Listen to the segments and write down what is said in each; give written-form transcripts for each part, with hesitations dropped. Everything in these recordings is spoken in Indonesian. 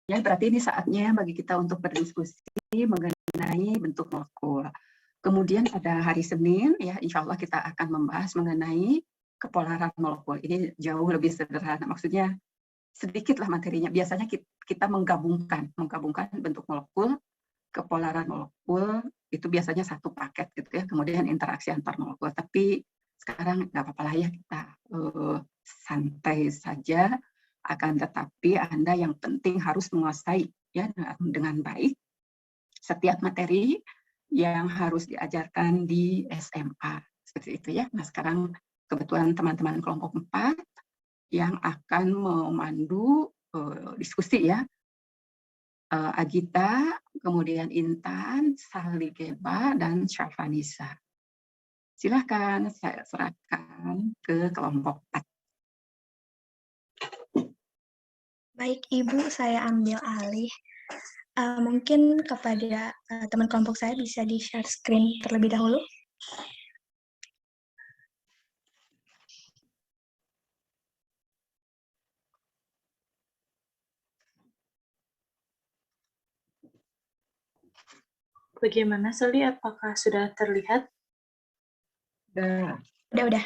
Ya, berarti ini saatnya bagi kita untuk berdiskusi mengenai bentuk molekul. Kemudian pada hari Senin, ya insya Allah kita akan membahas mengenai kepolaran molekul. Ini jauh lebih sederhana, maksudnya sedikitlah materinya. Biasanya kita menggabungkan bentuk molekul, kepolaran molekul, itu biasanya satu paket gitu ya. Kemudian interaksi antar molekul. Tapi sekarang nggak apa-apa lah ya, kita santai saja. Akan tetapi Anda yang penting harus menguasai ya dengan baik setiap materi yang harus diajarkan di SMA. Seperti itu ya. Nah, sekarang kebetulan teman-teman kelompok 4 yang akan memandu diskusi ya. Agita, kemudian Intan, Saligeba, dan Syafanisa. Silakan saya serahkan ke kelompok 4. Baik, Ibu, saya ambil alih. Mungkin kepada teman kelompok saya bisa di-share screen terlebih dahulu. Bagaimana, Seli? Apakah sudah terlihat? Udah.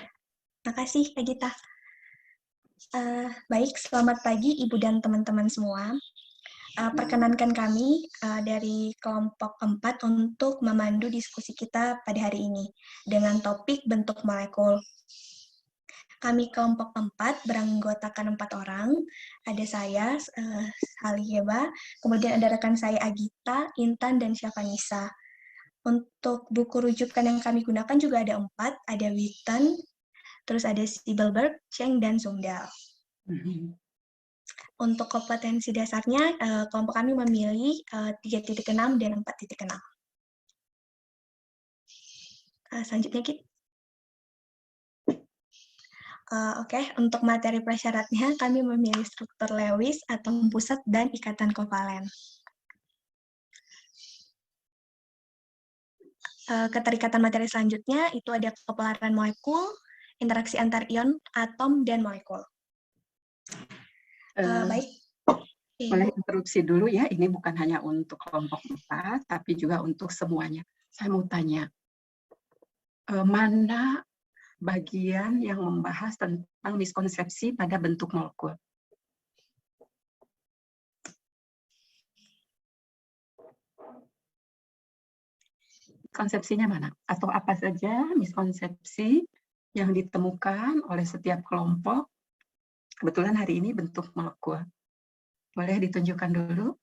Makasih, Kak Gita. Baik, selamat pagi Ibu dan teman-teman semua. Perkenankan kami dari kelompok 4 untuk memandu diskusi kita pada hari ini dengan topik bentuk molekul. Kami kelompok 4 beranggotakan 4 orang. Ada saya, Saligeba, kemudian ada rekan saya Agita, Intan, dan Syafanisa. Untuk buku rujukan yang kami gunakan juga ada 4, ada Witten, terus ada Sibelberg, Cheng, dan Sumdal. Untuk kompetensi dasarnya, kelompok kami memilih 3.6 dan 4.6. Selanjutnya, Ki. Oke, untuk materi prasyaratnya, kami memilih struktur Lewis, atom pusat, dan ikatan kovalen. Keterikatan materi selanjutnya itu ada kepolaran molekul, interaksi antar ion, atom, dan molekul. Baik. Boleh interupsi dulu ya, ini bukan hanya untuk kelompok 4, tapi juga untuk semuanya. Saya mau tanya, mana bagian yang membahas tentang miskonsepsi pada bentuk molekul? Konsepsinya mana? Atau apa saja miskonsepsi yang ditemukan oleh setiap kelompok? Kebetulan hari ini bentuk molekul. Boleh ditunjukkan dulu?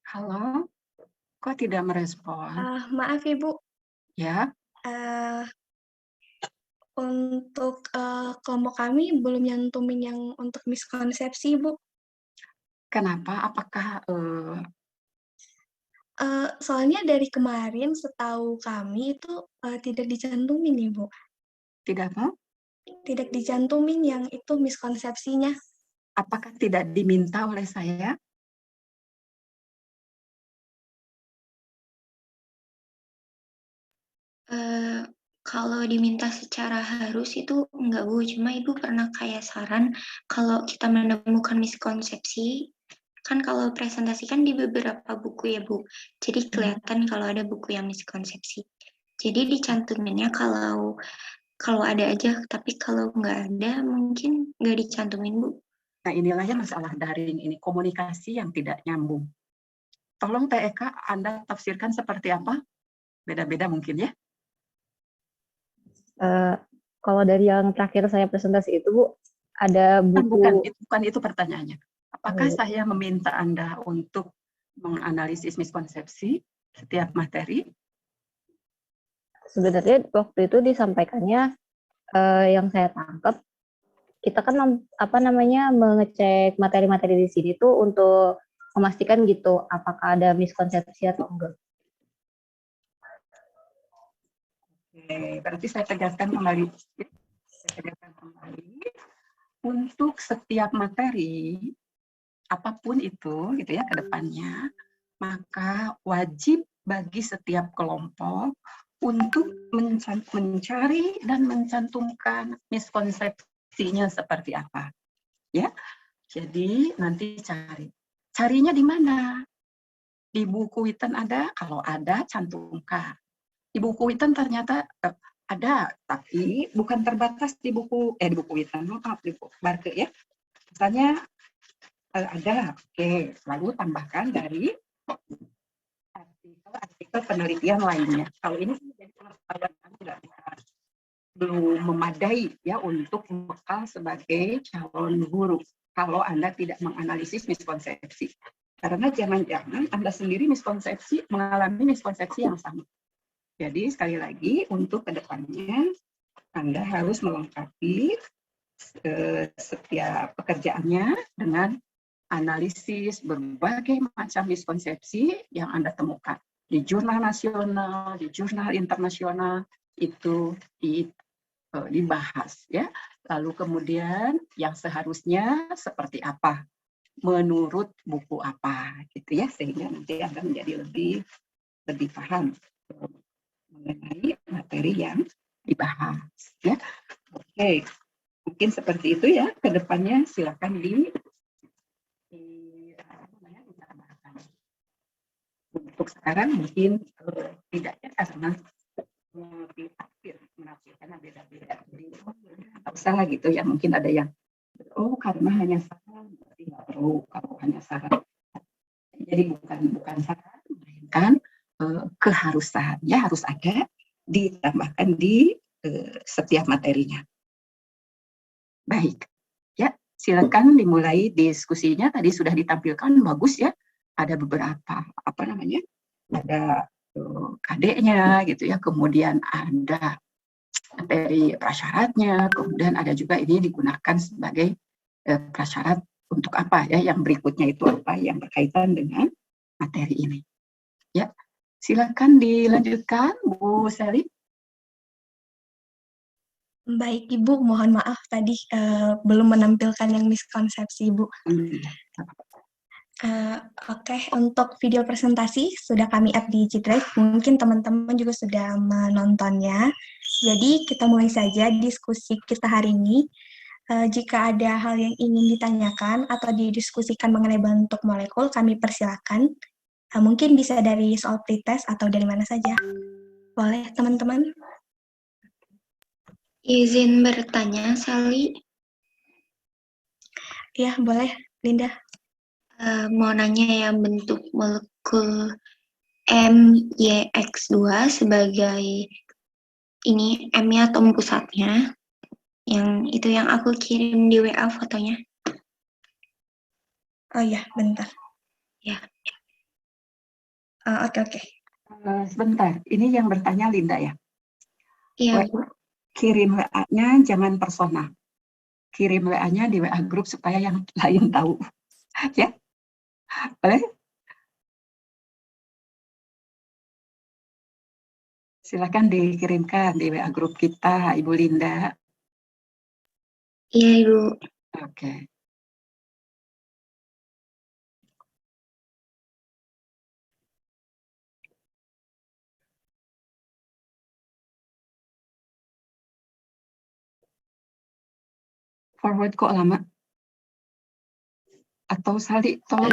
Halo, kok tidak merespon? Maaf Ibu. Ya. Untuk kelompok kami belum nyantumin yang untuk miskonsepsi, Bu. Kenapa? Apakah soalnya dari kemarin setahu kami itu tidak dicantumin, Ibu. Tidak mau? Tidak dicantumin yang itu miskonsepsinya. Apakah tidak diminta oleh saya? Kalau diminta secara harus itu enggak, Bu. Cuma Ibu pernah kayak saran kalau kita menemukan miskonsepsi, kan kalau presentasi kan di beberapa buku ya, Bu. Jadi kelihatan kalau ada buku yang miskonsepsi. Jadi dicantuminnya kalau ada aja, tapi kalau nggak ada mungkin nggak dicantumin, Bu. Nah, inilah ya masalah daring ini, komunikasi yang tidak nyambung. Tolong TEK, Anda tafsirkan seperti apa? Beda-beda mungkin ya? Kalau dari yang terakhir saya presentasi itu, Bu, ada buku... Bukan itu pertanyaannya. Apakah saya meminta Anda untuk menganalisis miskonsepsi setiap materi? Sebenarnya waktu itu disampaikannya yang saya tangkap, kita kan mengecek materi-materi di sini tuh untuk memastikan gitu apakah ada miskonsepsi atau enggak. Oke, berarti saya tegaskan kembali. Untuk setiap materi, apapun itu gitu ya ke depannya, maka wajib bagi setiap kelompok untuk mencari dan mencantumkan miskonsepsinya seperti apa. Ya. Jadi nanti carinya di mana? Di buku Witten ada, kalau ada cantumkan. Di buku Witten ternyata ada, tapi bukan terbatas di buku Witten, maaf, di buku Barke ya. Misalnya ada, oke, lalu tambahkan dari artikel penelitian lainnya. Kalau ini jadi pengetahuan tidak belum memadai ya untuk bekal sebagai calon guru kalau Anda tidak menganalisis miskonsepsi. Karena jangan-jangan Anda sendiri mengalami miskonsepsi yang sama. Jadi sekali lagi untuk kedepannya Anda harus melengkapi setiap pekerjaannya dengan analisis berbagai macam miskonsepsi yang Anda temukan di jurnal nasional, di jurnal internasional itu dibahas ya. Lalu kemudian yang seharusnya seperti apa menurut buku apa gitu ya, sehingga nanti Anda menjadi lebih paham mengenai materi yang dibahas ya. Oke, mungkin seperti itu ya. Kedepannya silakan untuk sekarang mungkin tidak ya, karena menafsirkan beda-beda. Jadi nggak usah lah gitu ya. Mungkin ada yang karena hanya saran, berarti nggak perlu kalau hanya saran. Jadi bukan saran, melainkan keharusan ya, harus ada ditambahkan di setiap materinya. Baik, ya silakan dimulai diskusinya. Tadi sudah ditampilkan, bagus ya. Ada beberapa ada KD-nya gitu ya, kemudian ada materi prasyaratnya, kemudian ada juga ini digunakan sebagai prasyarat untuk apa ya, yang berikutnya itu apa yang berkaitan dengan materi ini. Ya, silakan dilanjutkan Bu Sally. Baik Ibu, mohon maaf tadi belum menampilkan yang miskonsepsi Ibu. Oke, untuk video presentasi sudah kami add di G Drive, mungkin teman-teman juga sudah menontonnya. Jadi kita mulai saja diskusi kita hari ini. Jika ada hal yang ingin ditanyakan atau didiskusikan mengenai bentuk molekul, kami persilakan. Mungkin bisa dari soal pretest atau dari mana saja. Boleh teman-teman? Izin bertanya, Sally. Ya, boleh, Linda. Mau nanya ya, bentuk molekul MYX2 sebagai ini M-nya atom pusatnya, yang itu yang aku kirim di WA fotonya. Oh ya, bentar. Ya. Oke. Sebentar, ini yang bertanya Linda ya? Iya, Bu. Kirim WA-nya jangan personal. Kirim WA-nya di WA grup supaya yang lain tahu. Ya? Boleh? Silakan dikirimkan di WA grup kita, Ibu Linda. Iya, Ibu. Oke. Forward kok lama? Atau Sally, tolong.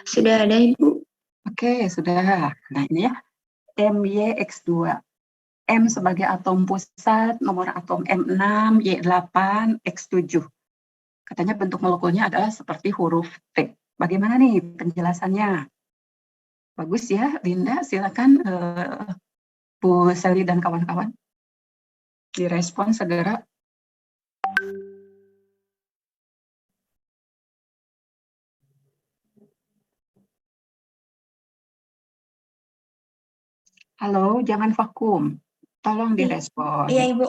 Sudah ada, Ibu. Oke, sudah. Nah ini ya, MYX2. M sebagai atom pusat, nomor atom M6, Y8, X7. Katanya bentuk molekulnya adalah seperti huruf T. Bagaimana nih penjelasannya? Bagus ya, Linda. Silakan Bu Sally dan kawan-kawan. Direspon segera. Halo, jangan vakum. Tolong direspon. Iya, Ibu.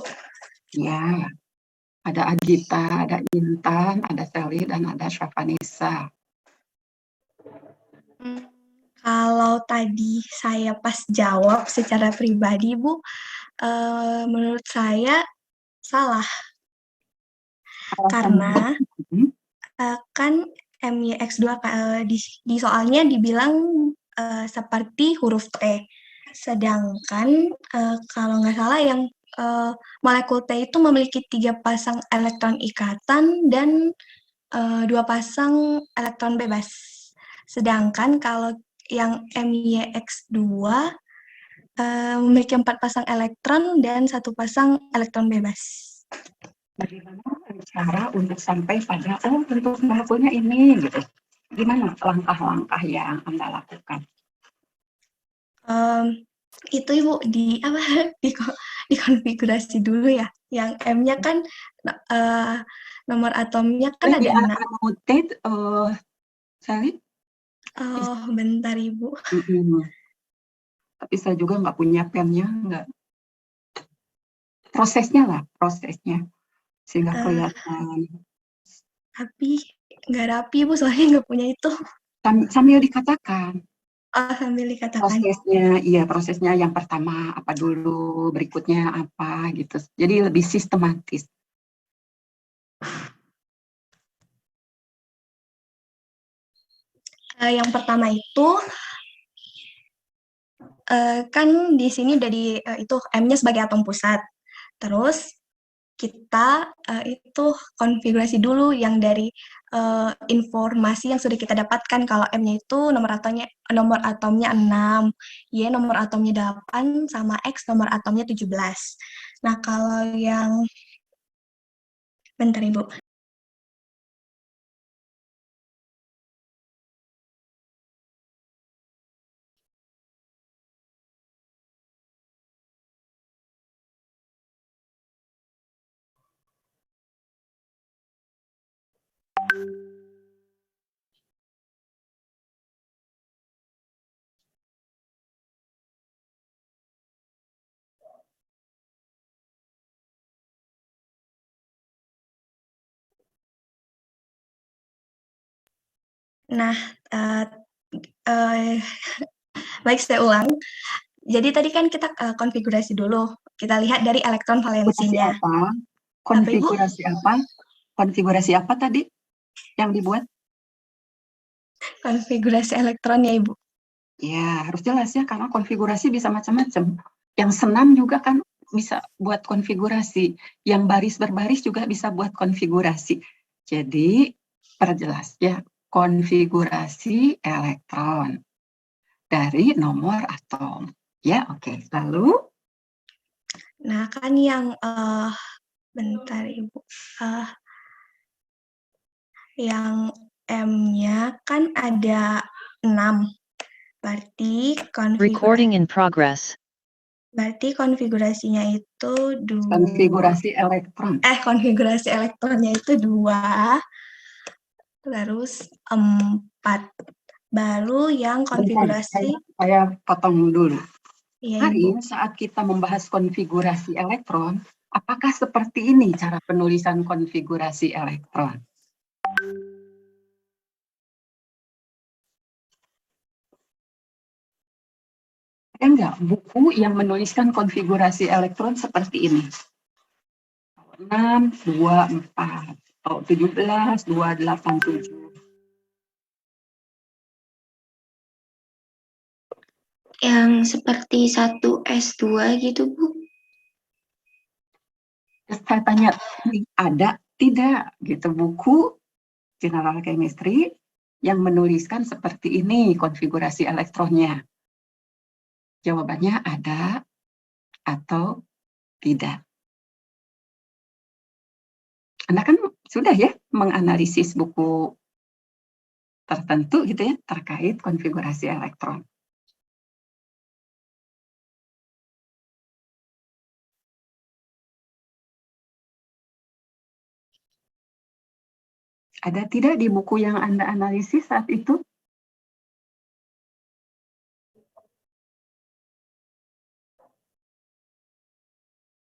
Ya, ada Agita, ada Intan, ada Sally, dan ada Syafanisa. Kalau tadi saya pas jawab secara pribadi, Bu, menurut saya salah. Karena kan MYX2 di soalnya dibilang seperti huruf T. Sedangkan kalau nggak salah yang molekul T itu memiliki 3 pasang elektron ikatan dan 2 pasang elektron bebas. Sedangkan kalau yang MYX2 memiliki 4 pasang elektron dan 1 pasang elektron bebas. Bagaimana cara untuk sampai pada bentuk molekulnya ini gitu? Gimana langkah-langkah yang Anda lakukan? Itu Ibu di apa dikonfigurasi dulu ya. Yang M-nya kan nomor atomnya kan ada 6. Annotate, Sally? Oh, bentar Ibu. Tapi saya juga nggak punya pennya, nggak. Prosesnya sehingga kelihatan. Tapi nggak rapi Bu, soalnya nggak punya itu. Sambil dikatakan. Oh, sambil dikatakan. Prosesnya yang pertama apa dulu, berikutnya apa gitu. Jadi lebih sistematis. Yang pertama itu kan di sini udah itu M-nya sebagai atom pusat. Terus kita itu konfigurasi dulu yang dari informasi yang sudah kita dapatkan kalau M-nya itu nomor atomnya 6, Y nomor atomnya 8, sama X nomor atomnya 17. Nah, kalau yang bentar Ibu. Nah, baik saya ulang. Jadi tadi kan kita konfigurasi dulu. Kita lihat dari elektron valensinya. Konfigurasi apa tadi yang dibuat? Konfigurasi elektronnya, Ibu. Ya, harus jelas ya, karena konfigurasi bisa macam-macam. Yang senam juga kan bisa buat konfigurasi. Yang baris berbaris juga bisa buat konfigurasi. Jadi, perjelas ya, konfigurasi elektron dari nomor atom. Ya, oke. Lalu? Nah, kan yang, bentar Ibu, yang M-nya kan ada 6. Berarti Recording in progress. Berarti konfigurasinya itu Konfigurasi elektron. Konfigurasi elektronnya itu 2, terus 4. Baru yang konfigurasi. Saya potong dulu. Iya, Hari Ibu. saat kita membahas konfigurasi elektron, apakah seperti ini cara penulisan konfigurasi elektron? Ada nggak buku yang menuliskan konfigurasi elektron seperti ini? 6, 2, 4, atau 17, 2, 8, 7. Yang seperti 1S2 gitu, Bu? Saya tanya, ada tidak gitu buku General Chemistry yang menuliskan seperti ini konfigurasi elektronnya? Jawabannya ada atau tidak. Anda kan sudah ya menganalisis buku tertentu gitu ya terkait konfigurasi elektron. Ada tidak di buku yang Anda analisis saat itu?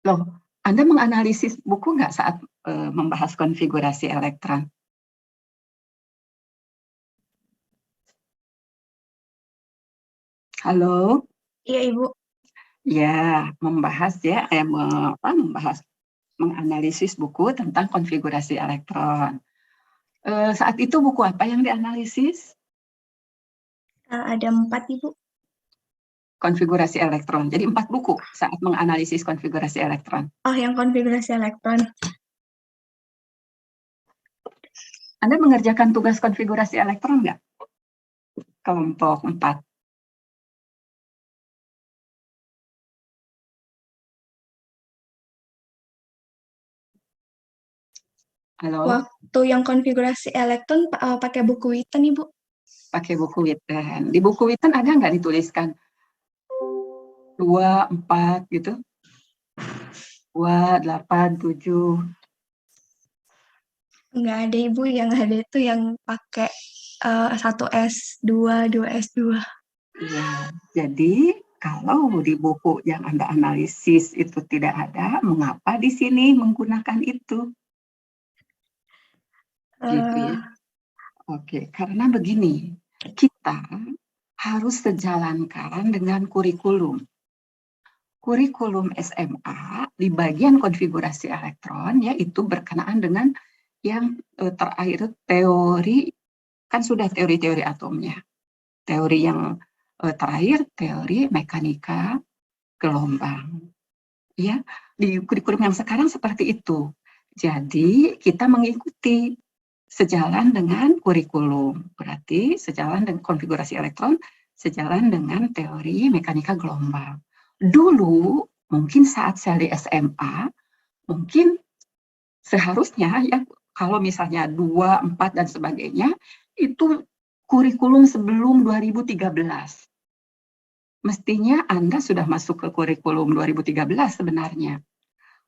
Loh, Anda menganalisis buku nggak saat membahas konfigurasi elektron? Halo? Iya, Ibu. Ya, membahas ya, menganalisis buku tentang konfigurasi elektron. Saat itu buku apa yang dianalisis? Ada 4, Ibu. Konfigurasi elektron. Jadi 4 buku saat menganalisis konfigurasi elektron. Oh, yang konfigurasi elektron. Anda mengerjakan tugas konfigurasi elektron nggak? Kelompok 4. Halo? Waktu yang konfigurasi elektron pakai buku Witten, Ibu. Pakai buku Witten. Di buku Witten ada nggak dituliskan 2, 4 gitu? 2, 8, 7. Nggak ada, Ibu. Yang ada itu yang pakai 1S2, 2S2. Iya, jadi kalau di buku yang Anda analisis itu tidak ada, mengapa di sini menggunakan itu? Gitu ya. Oke, karena begini, kita harus sejalankan dengan kurikulum. Kurikulum SMA di bagian konfigurasi elektron yaitu berkenaan dengan yang terakhir teori, kan sudah teori-teori atomnya. Teori yang terakhir teori mekanika gelombang. Ya, di kurikulum yang sekarang seperti itu. Jadi kita mengikuti sejalan dengan kurikulum. Berarti sejalan dengan konfigurasi elektron, sejalan dengan teori mekanika gelombang. Dulu, mungkin saat saya di SMA, mungkin seharusnya ya kalau misalnya 2, 4 dan sebagainya, itu kurikulum sebelum 2013. Mestinya Anda sudah masuk ke kurikulum 2013 sebenarnya.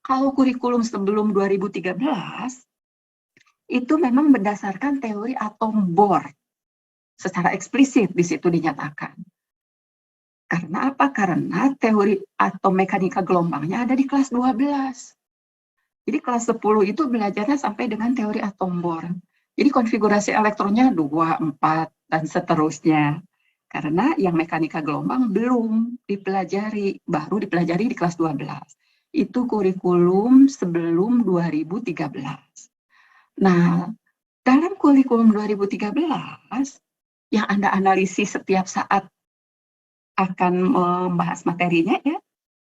Kalau kurikulum sebelum 2013, itu memang berdasarkan teori atom Bohr. Secara eksplisit di situ dinyatakan. Karena apa? Karena teori atom mekanika gelombangnya ada di kelas 12. Jadi kelas 10 itu belajarnya sampai dengan teori atom Bohr. Jadi konfigurasi elektronnya 2, 4, dan seterusnya. Karena yang mekanika gelombang belum dipelajari, baru dipelajari di kelas 12. Itu kurikulum sebelum 2013. Nah, dalam kurikulum 2013, yang Anda analisis setiap saat akan membahas materinya ya,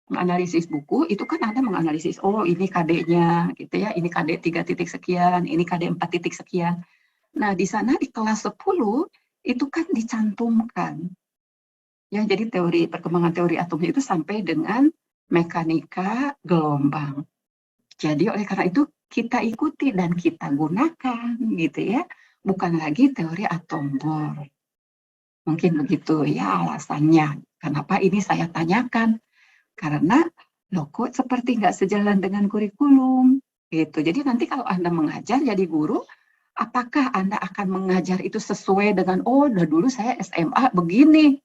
menganalisis buku, itu kan Anda menganalisis, oh ini KD-nya, gitu ya, ini KD 3 titik sekian, ini KD 4 titik sekian. Nah, di sana di kelas 10, itu kan dicantumkan. Ya, jadi teori perkembangan teori atomnya itu sampai dengan mekanika gelombang. Jadi oleh karena itu kita ikuti dan kita gunakan gitu ya, bukan lagi teori atom Bohr. Mungkin begitu ya alasannya. Kenapa ini saya tanyakan? Karena loh kok seperti nggak sejalan dengan kurikulum gitu. Jadi nanti kalau Anda mengajar jadi guru, apakah Anda akan mengajar itu sesuai dengan oh dulu saya SMA begini?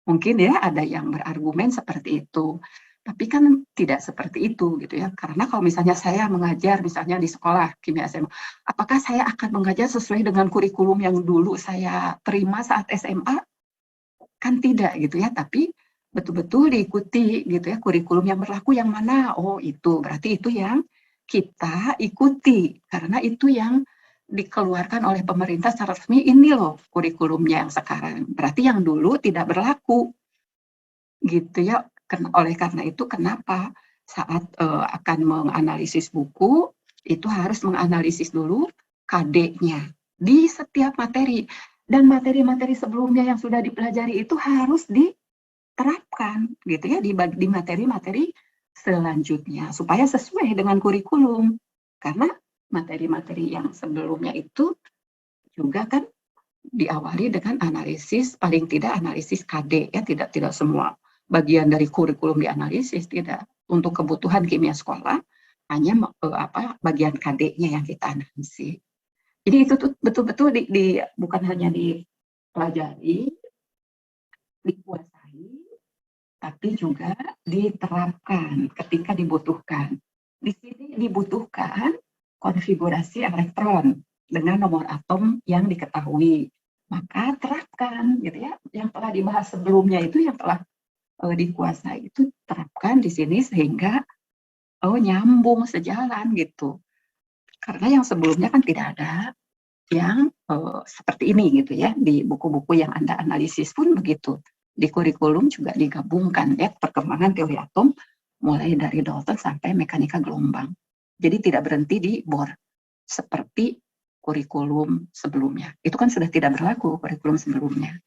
Mungkin ya ada yang berargumen seperti itu. Tapi kan tidak seperti itu gitu ya. Karena kalau misalnya saya mengajar misalnya di sekolah kimia SMA, apakah saya akan mengajar sesuai dengan kurikulum yang dulu saya terima saat SMA? Kan tidak gitu ya. Tapi betul-betul diikuti gitu ya kurikulum yang berlaku yang mana? Oh itu berarti itu yang kita ikuti karena itu yang dikeluarkan oleh pemerintah secara resmi. Ini loh kurikulumnya yang sekarang. Berarti yang dulu tidak berlaku gitu ya. Oleh karena itu kenapa saat akan menganalisis buku itu harus menganalisis dulu KD-nya di setiap materi dan materi-materi sebelumnya yang sudah dipelajari itu harus diterapkan gitu ya di materi-materi selanjutnya supaya sesuai dengan kurikulum karena materi-materi yang sebelumnya itu juga kan diawali dengan analisis paling tidak analisis KD ya tidak semua bagian dari kurikulum dianalisis tidak untuk kebutuhan kimia sekolah hanya bagian KD-nya yang kita analisis. Jadi itu tuh betul-betul bukan hanya dipelajari, dikuasai, tapi juga diterapkan ketika dibutuhkan. Di sini dibutuhkan konfigurasi elektron dengan nomor atom yang diketahui. Maka terapkan, gitu ya. Yang telah dibahas sebelumnya itu, yang telah dikuasai itu terapkan di sini sehingga nyambung sejalan gitu. Karena yang sebelumnya kan tidak ada yang seperti ini gitu ya. Di buku-buku yang Anda analisis pun begitu. Di kurikulum juga digabungkan ya perkembangan teori atom mulai dari Dalton sampai mekanika gelombang. Jadi tidak berhenti di Bohr seperti kurikulum sebelumnya. Itu kan sudah tidak berlaku kurikulum sebelumnya.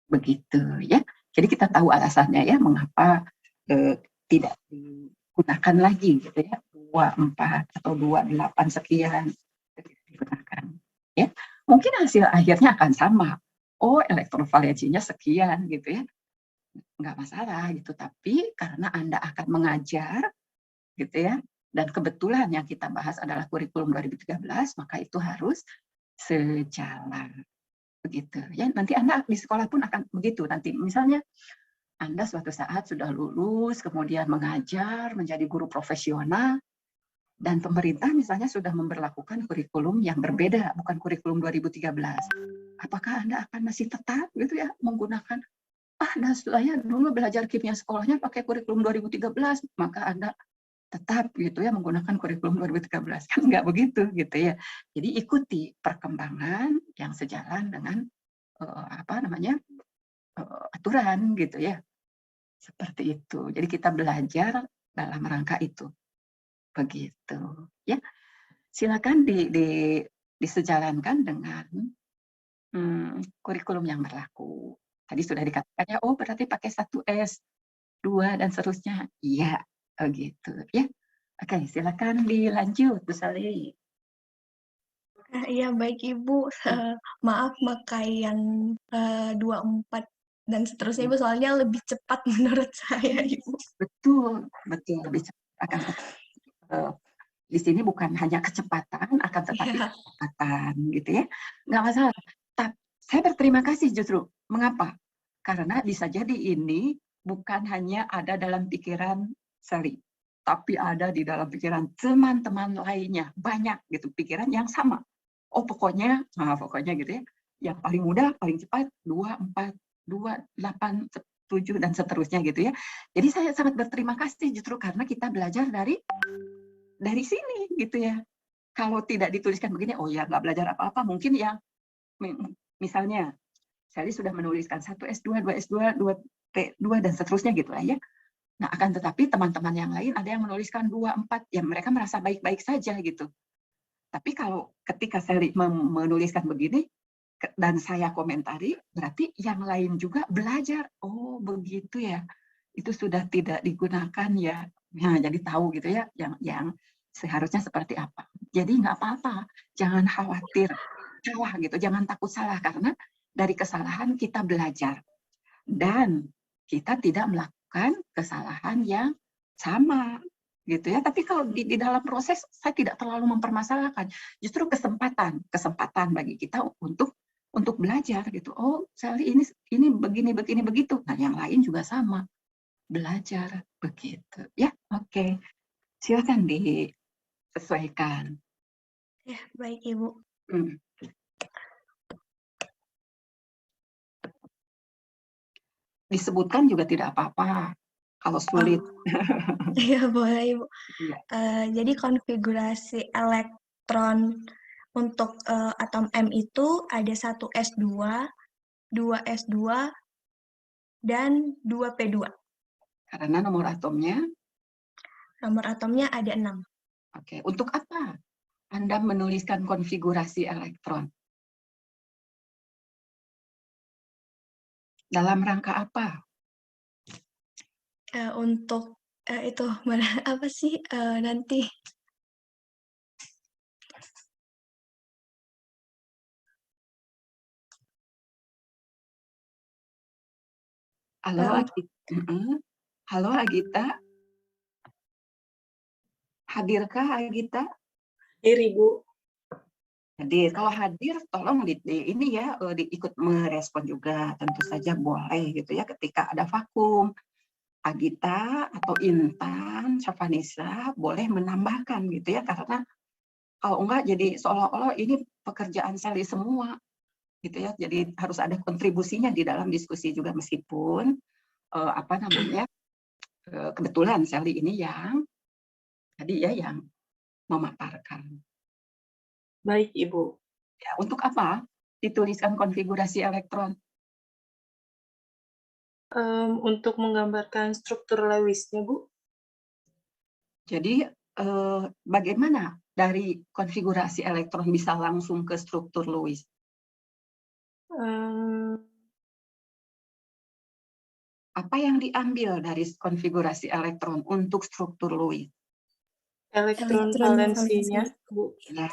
Begitu ya. Jadi kita tahu alasannya ya mengapa tidak digunakan lagi gitu ya. 24 atau 28 sekian digunakan. Ya, mungkin hasil akhirnya akan sama. Oh, elektrovalensinya sekian gitu ya. Nggak masalah gitu, tapi karena Anda akan mengajar gitu ya, dan kebetulan yang kita bahas adalah kurikulum 2013, maka itu harus sejalan. Begitu ya. Nanti Anda di sekolah pun akan begitu. Nanti misalnya Anda suatu saat sudah lulus, kemudian mengajar, menjadi guru profesional, dan pemerintah misalnya sudah memberlakukan kurikulum yang berbeda, bukan kurikulum 2013. Apakah Anda akan masih tetap gitu ya menggunakan saya dulu belajar kimia sekolahnya pakai kurikulum 2013, maka Anda tetap gitu ya menggunakan kurikulum 2013? Kan nggak begitu gitu ya. Jadi ikuti perkembangan yang sejalan dengan aturan gitu ya. Seperti itu. Jadi kita belajar dalam rangka itu. Begitu ya. Silakan disejalankan dengan kurikulum yang berlaku. Tadi sudah dikatakan ya, oh berarti pakai 1S, 2 dan seterusnya. Iya, gitu ya. Oke, silakan dilanjut Bu Sali. Iya, baik Ibu. Maaf pakai yang 24 dan seterusnya Ibu, soalnya lebih cepat menurut saya Ibu. Betul, lebih cepat akan di sini bukan hanya kecepatan, akan tetapi kecepatan gitu ya. Nggak masalah. Saya berterima kasih justru. Mengapa? Karena bisa jadi ini bukan hanya ada dalam pikiran Sally, tapi ada di dalam pikiran teman-teman lainnya. Banyak gitu pikiran yang sama. Oh pokoknya gitu ya. Yang paling mudah, paling cepat 2, 4, 2, 8, 7 dan seterusnya gitu ya. Jadi saya sangat berterima kasih justru karena kita belajar dari sini gitu ya. Kalau tidak dituliskan begini, oh ya nggak belajar apa-apa. Mungkin yang misalnya Sally sudah menuliskan 1S2, 2S2, 2T2 dan seterusnya gitu lah ya. Nah akan tetapi teman-teman yang lain ada yang menuliskan 2, 4, ya mereka merasa baik-baik saja gitu. Tapi kalau ketika Sally menuliskan begini dan saya komentari, berarti yang lain juga belajar. Oh begitu ya, itu sudah tidak digunakan ya. Nah, jadi tahu gitu ya, yang seharusnya seperti apa. Jadi nggak apa-apa, jangan khawatir salah gitu, jangan takut salah karena dari kesalahan kita belajar dan kita tidak melakukan kesalahan yang sama gitu ya. Tapi kalau di dalam proses saya tidak terlalu mempermasalahkan, justru kesempatan bagi kita untuk belajar gitu. Oh, Sally ini begini begitu. Nah, yang lain juga sama. Belajar begitu. Ya, oke. Silakan disesuaikan. Ya, baik Ibu. Disebutkan juga tidak apa-apa kalau sulit. Iya, boleh Ibu. Ya. Jadi konfigurasi elektron untuk atom M itu ada 1S2, 2S2, dan 2P2. Karena nomor atomnya? Nomor atomnya ada 6. Oke, untuk apa Anda menuliskan konfigurasi elektron? Dalam rangka apa? Untuk itu apa sih nanti? Halo Agita. Halo Agita. Hadirkah Agita? Hadir Ibu. Hadir. Kalau hadir, tolong ini ya ikut merespon juga. Tentu saja boleh gitu ya ketika ada vakum Agita atau Intan, Syafanisa boleh menambahkan gitu ya, karena kalau enggak jadi seolah-olah ini pekerjaan Sally semua gitu ya. Jadi harus ada kontribusinya di dalam diskusi juga, meskipun kebetulan Sally ini yang tadi ya yang memaparkan. Baik, Ibu. Ya, untuk apa dituliskan konfigurasi elektron? Untuk menggambarkan struktur Lewisnya, Bu. Jadi bagaimana dari konfigurasi elektron bisa langsung ke struktur Lewis? Apa yang diambil dari konfigurasi elektron untuk struktur Lewis? Elektron valensinya, Bu. Ya,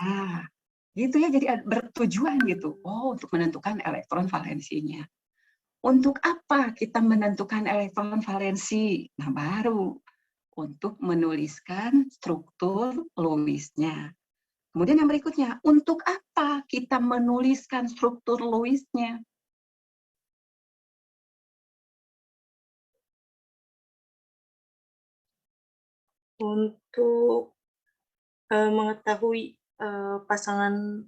gitu ya. Jadi bertujuan gitu. Oh, untuk menentukan elektron valensinya. Untuk apa kita menentukan elektron valensi? Nah, baru untuk menuliskan struktur Lewisnya. Kemudian yang berikutnya, untuk apa kita menuliskan struktur Lewisnya? Untuk mengetahui pasangan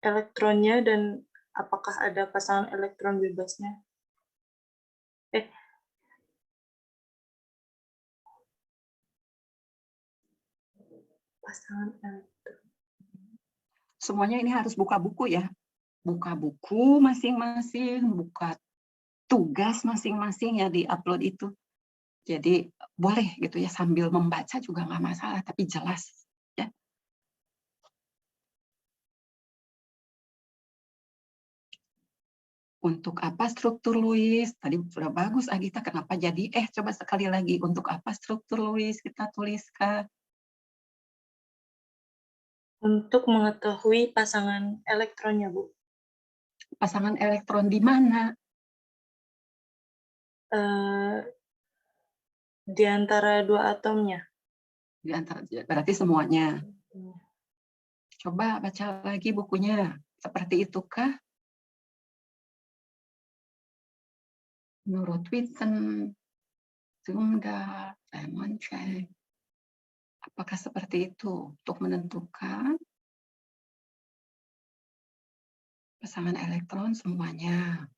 elektronnya dan apakah ada pasangan elektron bebasnya. Pasangan elektron. Semuanya ini harus buka buku ya. Buka buku masing-masing, buka tugas masing-masing ya, di-upload itu. Jadi boleh gitu ya, sambil membaca juga nggak masalah, tapi jelas ya. Untuk apa struktur Lewis? Tadi sudah bagus Agita, kenapa jadi coba sekali lagi, untuk apa struktur Lewis kita tuliskan? Untuk mengetahui pasangan elektronnya, Bu. Pasangan elektron di mana? Di antara dua atomnya. Di antara, berarti semuanya. Coba baca lagi bukunya. Seperti itukah? Menurut Witten, Zumda, Simon Cheng. Apakah seperti itu untuk menentukan pasangan elektron semuanya?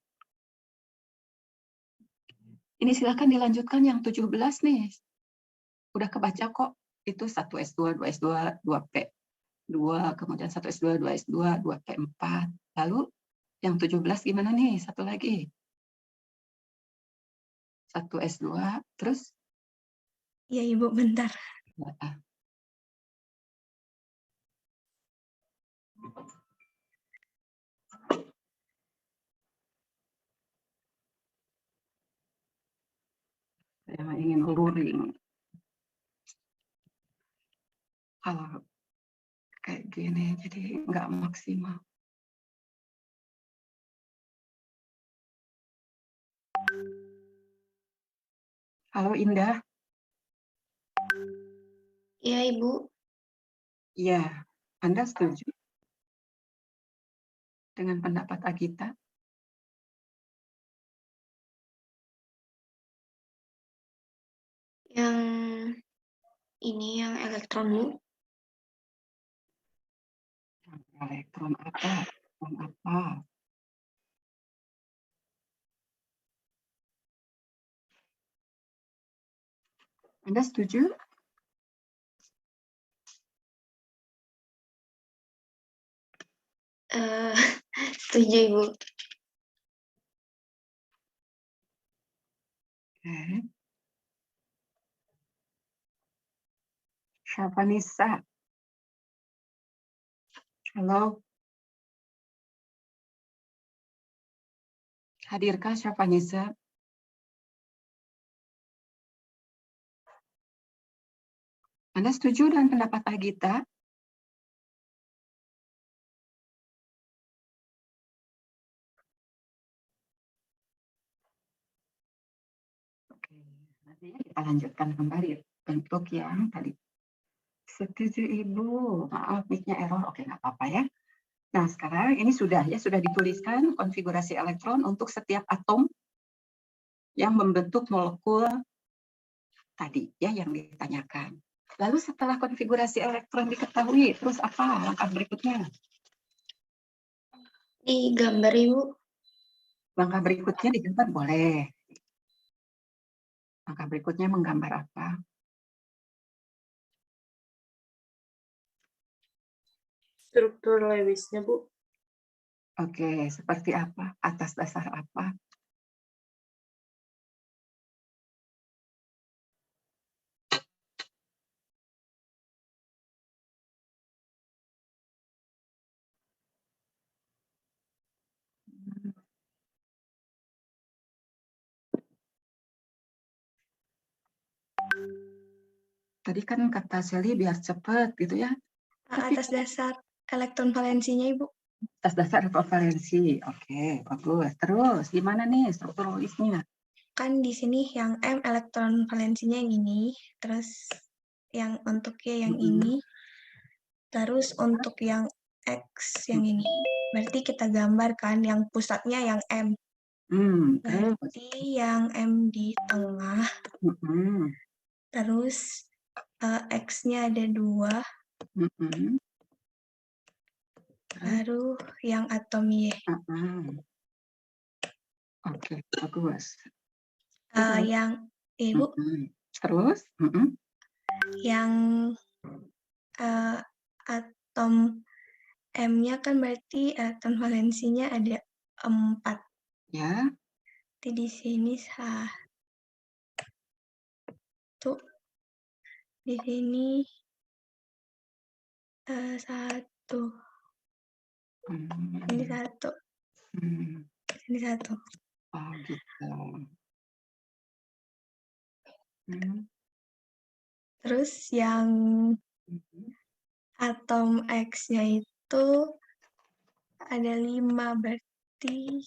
Ini silakan dilanjutkan yang 17 nih. Udah kebaca kok. Itu 1S2, 2S2, 2P. 2, kemudian 1S2, 2S2, 2P4. Lalu yang 17 gimana nih? Satu lagi. 1S2, terus? Ya, Ibu, bentar. Saya ingin luring. Kalau kayak gini, jadi nggak maksimal. Halo Indah. Iya, Ibu. Iya, Anda setuju dengan pendapat Agita? Yang ini yang elektron, Bu. Elektron apa? Elektron apa? Anda setuju? Setuju, Ibu. Oke. Syafanisa. Halo. Hadirkah Syafanisa? Anda setuju dengan pendapat Agita? Oke, nanti kita lanjutkan kembali untuk yang tadi. Setuju Ibu, maaf mic-nya error, oke nggak apa-apa ya. Nah sekarang ini sudah dituliskan konfigurasi elektron untuk setiap atom yang membentuk molekul tadi ya yang ditanyakan. Lalu setelah konfigurasi elektron diketahui, terus apa langkah berikutnya? Digambar, Ibu. Langkah berikutnya digambar boleh. Langkah berikutnya menggambar apa? Struktur Lewisnya, Bu. Oke, seperti apa? Atas dasar apa? Tadi kan kata Sally biar cepat gitu ya. Atas dasar elektron valensinya, Ibu. Atas dasar kovalensi. Oke, bagus. Terus gimana nih struktur Lewisnya? Kan di sini yang M elektron valensinya yang ini, terus yang untuk Y yang ini, terus untuk yang X yang ini. Berarti kita gambarkan yang pusatnya yang M. Terus. Berarti yang M di tengah, terus X-nya ada 2, baru yang atom Y. Oke, bagus. Yang Ibu, Terus? yang atom M-nya kan berarti atom valensinya ada 4. Ya. Jadi di sini 1, di sini 1, ini 1, ini 1. Oh gitu. Terus yang atom X-nya itu ada 5, berarti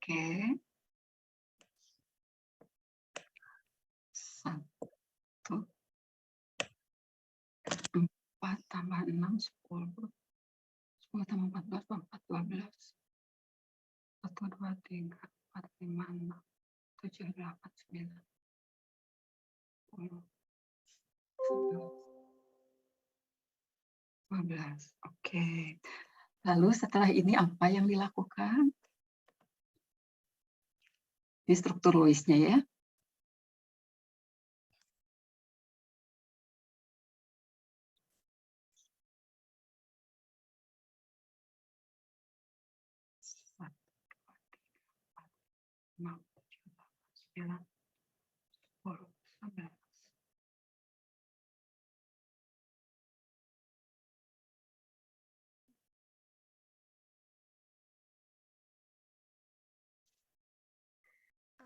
Oke. 1, 4 tambah 6, 10. 10 tambah 14, 4, 12. 1, 2, 3, 4, 5, 6, 7, 8, 9, 10, 11, 12. Oke. Lalu setelah ini apa yang dilakukan? Di struktur Lewisnya ya.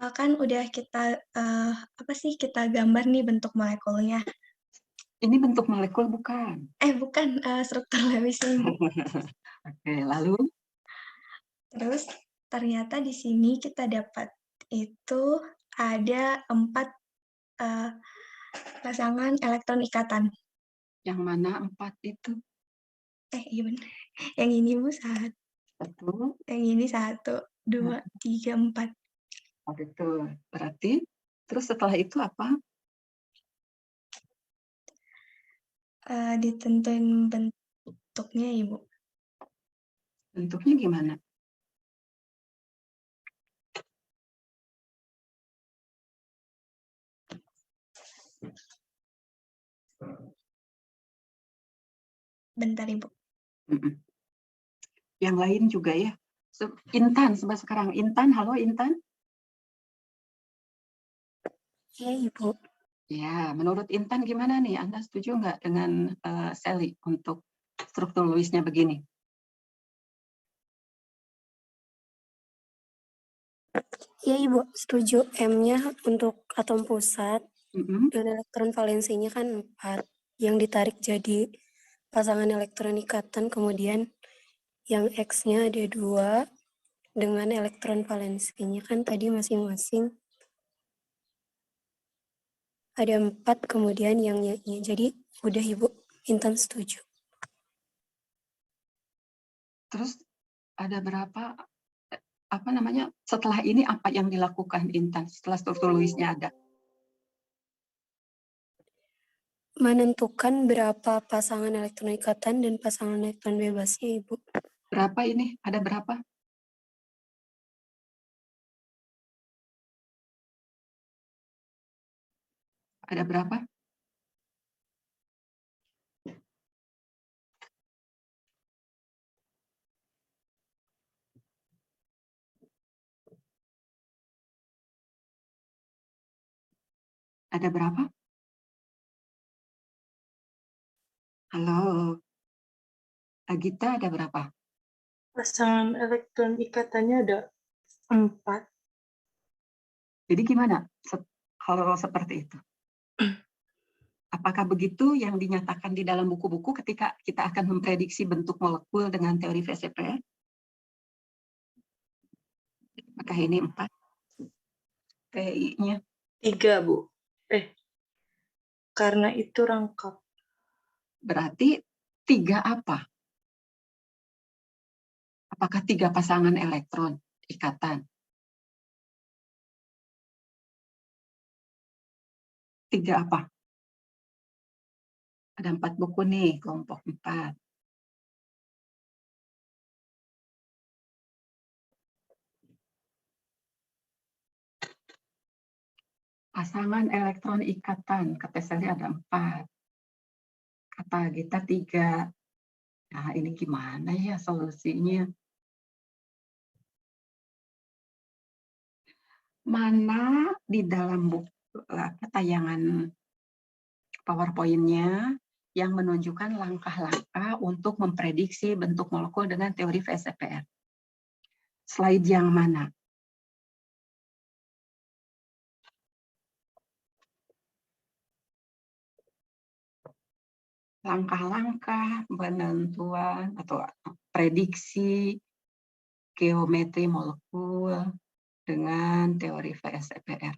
kan udah kita kita gambar nih bentuk molekulnya. Ini bentuk molekul bukan? Bukan, struktur Lewisnya. Oke, lalu? Terus ternyata di sini kita dapat itu ada 4 pasangan elektron ikatan. Yang mana 4 itu? Iya benar. Yang ini Bu 1. Yang ini 1, 2, 3, 4. Oh gitu. Berarti terus setelah itu apa? Ditentuin bentuknya Ibu. Bentuknya gimana? Bentar, Ibu. Yang lain juga ya. Intan, sekarang Intan, halo Intan. Ya, Ibu. Ya, menurut Intan gimana nih? Anda setuju nggak dengan Sally untuk struktur Lewis-nya begini? Ya, Ibu, setuju. M-nya untuk atom pusat dan elektron valensinya kan 4. Yang ditarik jadi pasangan elektron ikatan, kemudian yang X-nya ada 2 dengan elektron valensinya kan tadi masing-masing ada 4, kemudian yang Y-nya. Jadi udah, Ibu, Intan setuju. Terus ada berapa, setelah ini apa yang dilakukan Intan setelah struktur Lewis-nya ada? Menentukan berapa pasangan elektron ikatan dan pasangan elektron bebasnya, Ibu. Berapa ini? Ada berapa? Ada berapa? Ada berapa? Halo, Agita, ada berapa? Pasangan elektron ikatannya ada 4. Jadi gimana kalau seperti itu? Apakah begitu yang dinyatakan di dalam buku-buku ketika kita akan memprediksi bentuk molekul dengan teori VSEPR? Apakah ini 4? TI-nya? 3, Bu. Karena itu rangkap. Berarti 3 apa? Apakah 3 pasangan elektron ikatan? 3 apa? Ada 4 buku nih, kelompok 4. Pasangan elektron ikatan, kata saya ada 4. Kata kita 3. Nah, ini gimana ya solusinya? Mana di dalam buku tayangan PowerPoint-nya yang menunjukkan langkah-langkah untuk memprediksi bentuk molekul dengan teori VSEPR? Slide yang mana? Langkah-langkah penentuan atau prediksi geometri molekul dengan teori VSEPR.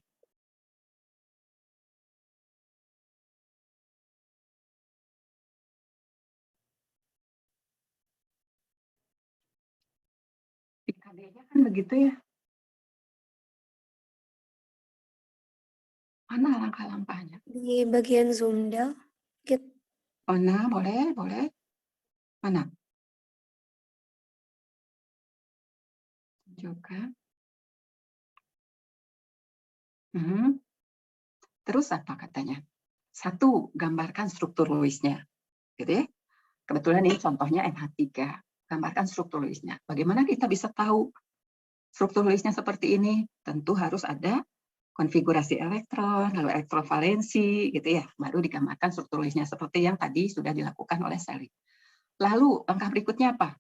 Di KD-nya kan begitu ya. Mana langkah-langkahnya? Di bagian Zoomdal, Mana? Boleh. Mana? Juga. Terus apa katanya? 1, gambarkan struktur Lewis-nya. Gitu ya. Kebetulan ini contohnya NH3. Gambarkan struktur Lewis-nya. Bagaimana kita bisa tahu struktur Lewis-nya seperti ini? Tentu harus ada konfigurasi elektron, lalu elektron valensi, gitu ya. Baru digambarkan struktur Lewis-nya seperti yang tadi sudah dilakukan oleh Sally. Lalu langkah berikutnya apa?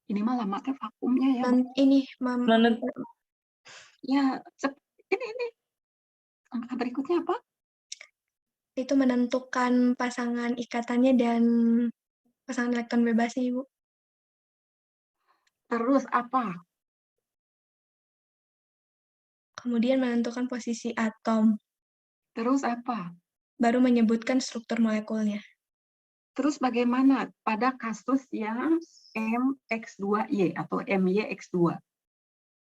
Ini mah lama kan vakumnya ya. Ini, Ya, ini. Langkah berikutnya apa? Itu menentukan pasangan ikatannya dan pasangan elektron bebasnya, Ibu. Terus apa? Kemudian menentukan posisi atom. Terus apa? Baru menyebutkan struktur molekulnya. Terus bagaimana pada kasus yang MX2Y atau MYX2?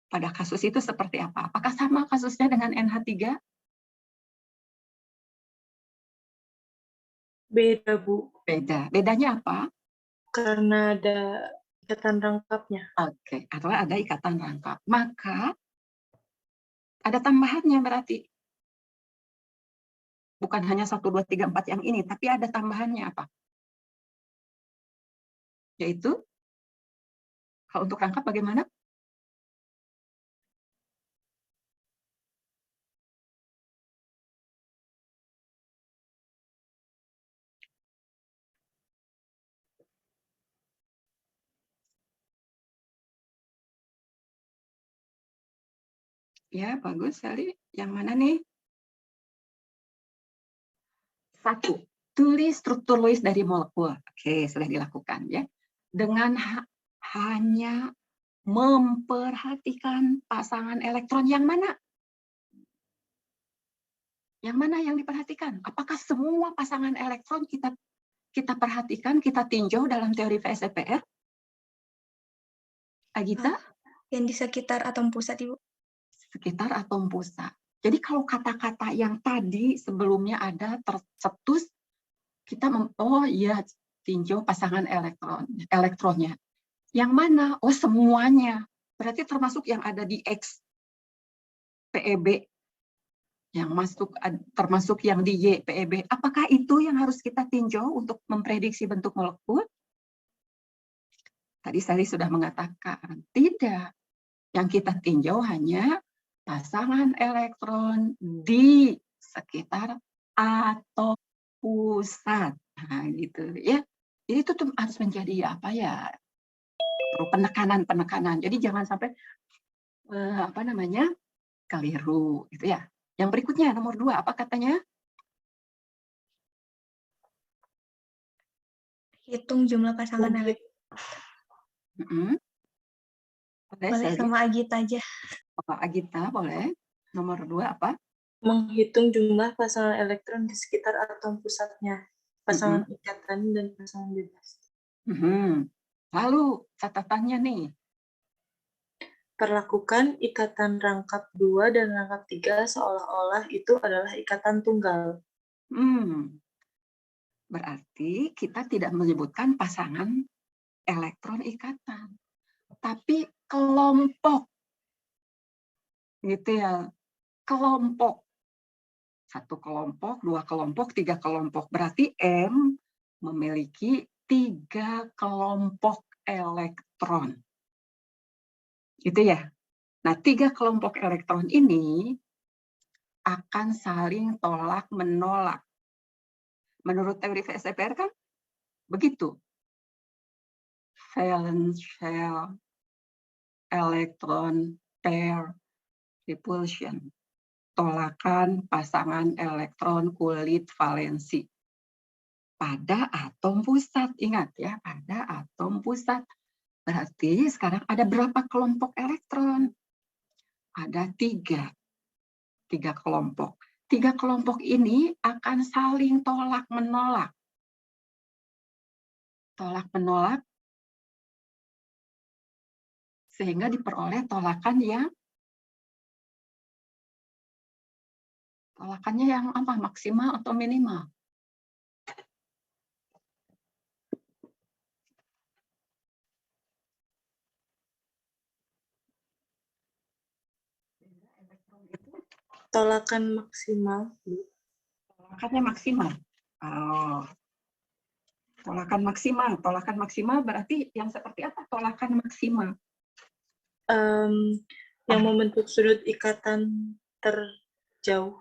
Pada kasus itu seperti apa? Apakah sama kasusnya dengan NH3? Beda, Bu. Beda. Bedanya apa? Karena ada ikatan rangkapnya. Oke, atau ada ikatan rangkap. Maka ada tambahannya berarti. Bukan hanya 1, 2, 3, 4 yang ini, tapi ada tambahannya apa? Yaitu, kalau untuk rangkap bagaimana? Ya, bagus sekali. Yang mana nih? 1. Tulis struktur Lewis dari molekul. Oke, sudah dilakukan ya. Dengan hanya memperhatikan pasangan elektron yang mana? Yang mana yang diperhatikan? Apakah semua pasangan elektron kita perhatikan, kita tinjau dalam teori VSEPR? Agita? Yang di sekitar atom pusat, Ibu. Sekitar atom pusat. Jadi kalau kata-kata yang tadi sebelumnya ada tercetus, kita oh iya, tinjau pasangan elektronnya. Yang mana? Oh, semuanya. Berarti termasuk yang ada di X PEB, yang termasuk yang di Y PEB. Apakah itu yang harus kita tinjau untuk memprediksi bentuk molekul? Tadi saya sudah mengatakan tidak. Yang kita tinjau hanya pasangan elektron di sekitar atom pusat. Nah, gitu ya. Jadi itu tuh harus menjadi apa ya? Penekanan. Jadi jangan sampai keliru gitu ya. Yang berikutnya nomor 2 apa katanya? Hitung jumlah pasangan elektron. Boleh sama Agita aja. Agita boleh. Nomor 2 apa? Menghitung jumlah pasangan elektron di sekitar atom pusatnya. Pasangan ikatan dan pasangan bebas. Lalu catatannya nih. Perlakukan ikatan rangkap 2 dan rangkap 3 seolah-olah itu adalah ikatan tunggal. Berarti kita tidak menyebutkan pasangan elektron ikatan, tapi kelompok. Gitu ya. Kelompok. 1 kelompok, 2 kelompok, 3 kelompok. Berarti M memiliki 3 kelompok elektron. Gitu ya. Nah, 3 kelompok elektron ini akan saling tolak-menolak. Menurut teori VSEPR kan begitu. Valence shell, electron pair repulsion. Tolakan pasangan elektron kulit valensi pada atom pusat. Ingat ya, pada atom pusat. Berarti sekarang ada berapa kelompok elektron? Ada 3 kelompok. 3 kelompok ini akan saling tolak-menolak. Tolak-menolak sehingga diperoleh tolakannya yang apa? Maksimal atau minimal? Tolakan maksimal. Tolakannya maksimal. Oh. Tolakan maksimal berarti yang seperti apa tolakan maksimal? Yang membentuk sudut ikatan terjauh.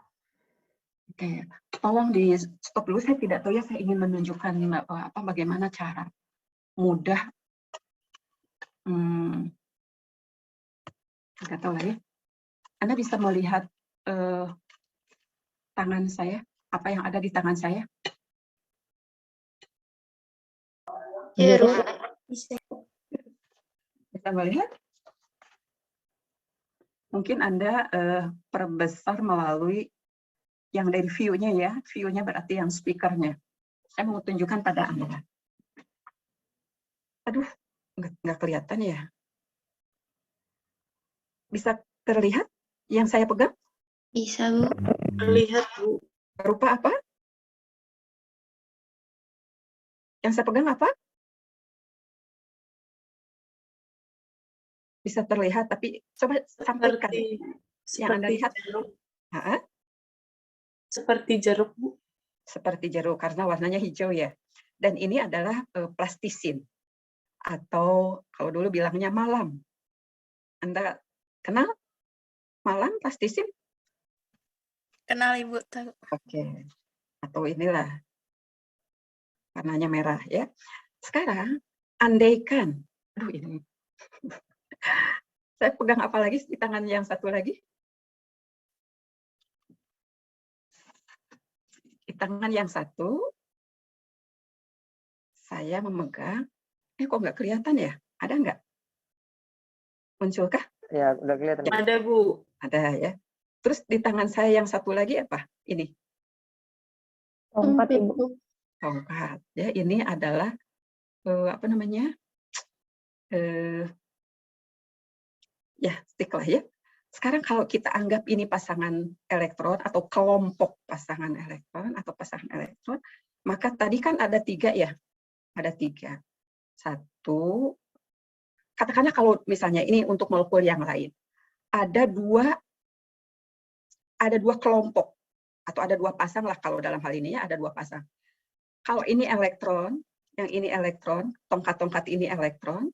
Oke, tolong di stop dulu. Saya tidak tahu ya, saya ingin menunjukkan bagaimana cara mudah. Tidak tahu lah ya. Anda bisa melihat tangan saya, apa yang ada di tangan saya? Bisa melihat? Mungkin Anda perbesar melalui yang dari view-nya ya. View-nya berarti yang speaker-nya. Saya mau tunjukkan pada Anda. Aduh, nggak kelihatan ya. Bisa terlihat yang saya pegang? Bisa, Bu. Terlihat, Bu. Berupa apa? Yang saya pegang apa? Bisa terlihat, tapi coba sampaikan yang Anda lihat. Jeruk. Seperti jeruk, Bu. Seperti jeruk, karena warnanya hijau ya. Dan ini adalah plastisin, atau kalau dulu bilangnya malam. Anda kenal malam plastisin? Kenal Ibu, tahu. Oke. Atau inilah warnanya merah ya. Sekarang andaikan, aduh ini saya pegang apa lagi di tangan yang satu lagi? Di tangan yang satu saya memegang, kok nggak kelihatan ya? Ada nggak? Munculkah? Ya, udah kelihatan. Ada, Bu. Ada ya. Terus di tangan saya yang satu lagi apa? Ini. Tongkat, Ibu. Tongkat. Ya, ini adalah apa namanya? Ya, stick lah ya. Sekarang kalau kita anggap ini pasangan elektron atau kelompok pasangan elektron atau pasangan elektron, maka tadi kan ada 3 ya. Ada 3. 1, katakanlah kalau misalnya ini untuk molekul yang lain. Ada dua kelompok atau ada 2 pasang lah kalau dalam hal ini ya, ada 2 pasang. Kalau ini elektron, yang ini elektron, tongkat-tongkat ini elektron,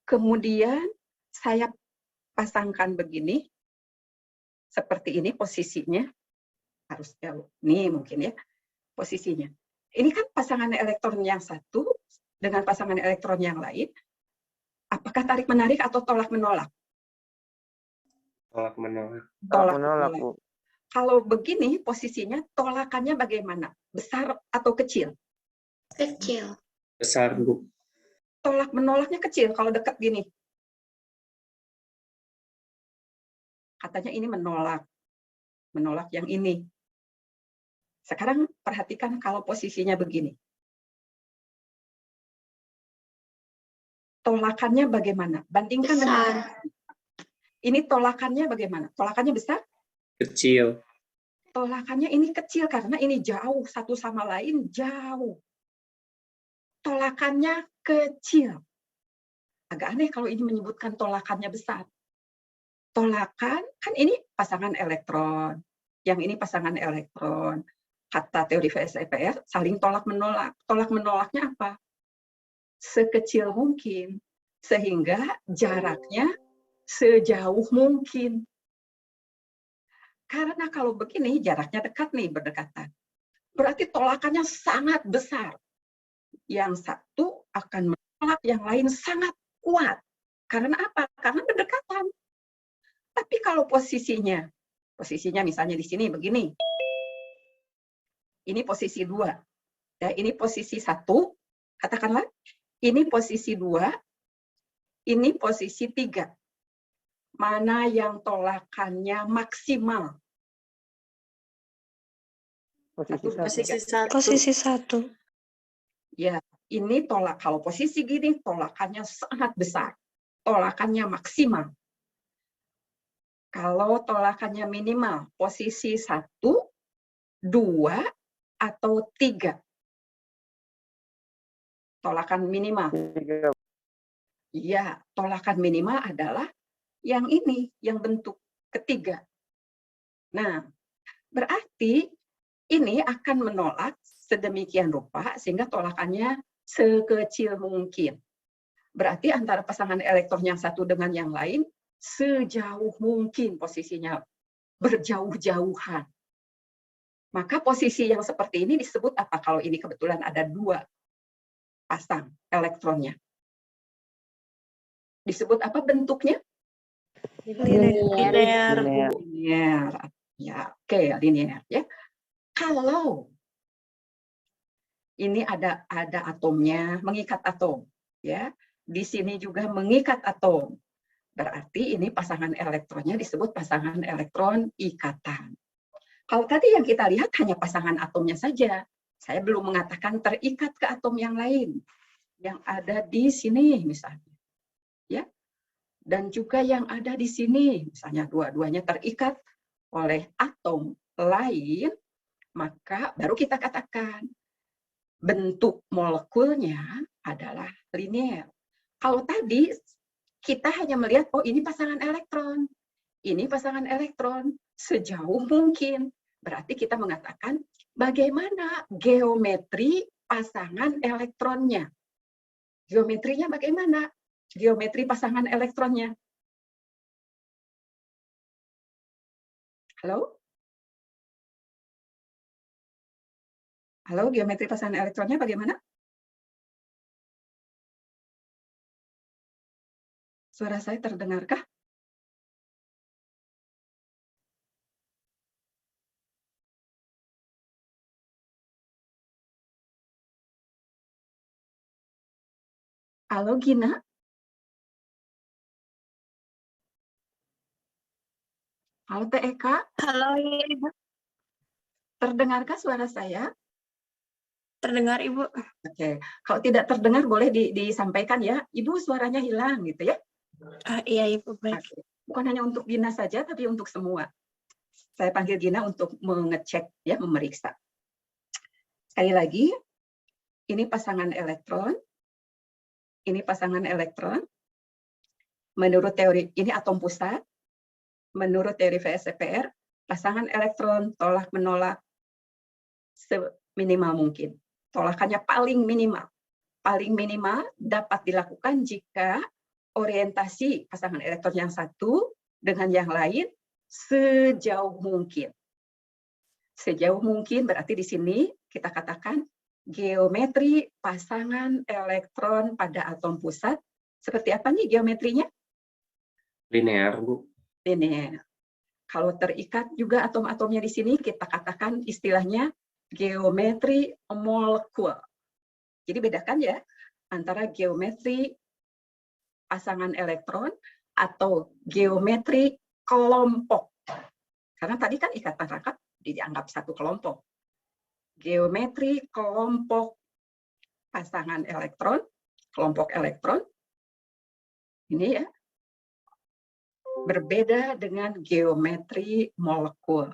kemudian saya pasangkan begini, seperti ini posisinya, harus jauh, ini mungkin ya, posisinya. Ini kan pasangan elektron yang satu dengan pasangan elektron yang lain, apakah tarik-menarik atau tolak-menolak? Tolak-menolak. Tolak-menolak, Bu. Kalau begini posisinya, tolakannya bagaimana? Besar atau kecil? Kecil. Besar, Bu. Tolak-menolaknya kecil kalau dekat gini. Katanya ini menolak. Menolak yang ini. Sekarang perhatikan kalau posisinya begini. Tolakannya bagaimana? Bandingkan dengan ini tolakannya bagaimana? Tolakannya besar? Kecil. Tolakannya ini kecil karena ini jauh, satu sama lain jauh. Tolakannya kecil. Agak aneh kalau ini menyebutkan tolakannya besar. Tolakan, kan ini pasangan elektron. Yang ini pasangan elektron. Kata teori VSEPR, saling tolak-menolak. Tolak-menolaknya apa? Sekecil mungkin. Sehingga jaraknya sejauh mungkin. Karena kalau begini, jaraknya dekat nih, berdekatan. Berarti tolakannya sangat besar. Yang satu akan menolak, yang lain sangat kuat. Karena apa? Karena berdekatan. Tapi kalau posisinya misalnya di sini begini. Ini posisi 2. Ya, ini posisi 1. Katakanlah, ini posisi 2. Ini posisi 3. Mana yang tolakannya maksimal? Posisi 1. Ya, ini kalau posisi gini tolakannya sangat besar. Tolakannya maksimal. Kalau tolakannya minimal, posisi 1, 2, atau 3. Tolakan minimal. Iya, tolakan minimal adalah yang ini, yang bentuk ketiga. Nah, berarti ini akan menolak sedemikian rupa sehingga tolakannya sekecil mungkin. Berarti antara pasangan elektron yang satu dengan yang lain sejauh mungkin posisinya, berjauh-jauhan. Maka posisi yang seperti ini disebut apa? Kalau ini kebetulan ada 2 pasang elektronnya. Disebut apa bentuknya? Linear. Linear. Ya, oke, linear ya. Kalau ini ada atomnya, mengikat atom, ya. Di sini juga mengikat atom. Berarti ini pasangan elektronnya disebut pasangan elektron ikatan. Kalau tadi yang kita lihat hanya pasangan atomnya saja. Saya belum mengatakan terikat ke atom yang lain. Yang ada di sini misalnya. Ya. Dan juga yang ada di sini. Misalnya dua-duanya terikat oleh atom lain. Maka baru kita katakan bentuk molekulnya adalah linear. Kalau tadi kita hanya melihat, oh ini pasangan elektron. Ini pasangan elektron sejauh mungkin. Berarti kita mengatakan bagaimana geometri pasangan elektronnya. Geometrinya bagaimana? Geometri pasangan elektronnya. Halo? Halo, geometri pasangan elektronnya bagaimana? Suara saya terdengarkah? Halo, Gina? Halo, TEK? Halo, Ibu. Terdengarkah suara saya? Terdengar, Ibu. Oke, kalau tidak terdengar boleh disampaikan ya. Ibu suaranya hilang gitu ya. Iya, Ibu. Baik. Oke. Bukan hanya untuk Gina saja, tapi untuk semua. Saya panggil Gina untuk mengecek, ya, memeriksa. Sekali lagi, ini pasangan elektron. Ini pasangan elektron. Menurut teori, ini atom pusat. Menurut teori VSEPR, pasangan elektron tolak-menolak seminimal mungkin. Tolakannya paling minimal. Paling minimal dapat dilakukan jika orientasi pasangan elektron yang satu dengan yang lain sejauh mungkin. Sejauh mungkin berarti di sini kita katakan geometri pasangan elektron pada atom pusat. Seperti apa nih geometrinya? Linear, Bu. Linear. Kalau terikat juga atom-atomnya di sini, kita katakan istilahnya geometri molekul. Jadi bedakan ya antara geometri pasangan elektron atau geometri kelompok. Karena tadi kan ikatan rangka dianggap satu kelompok. Geometri kelompok pasangan elektron, kelompok elektron, ini ya, berbeda dengan geometri molekul.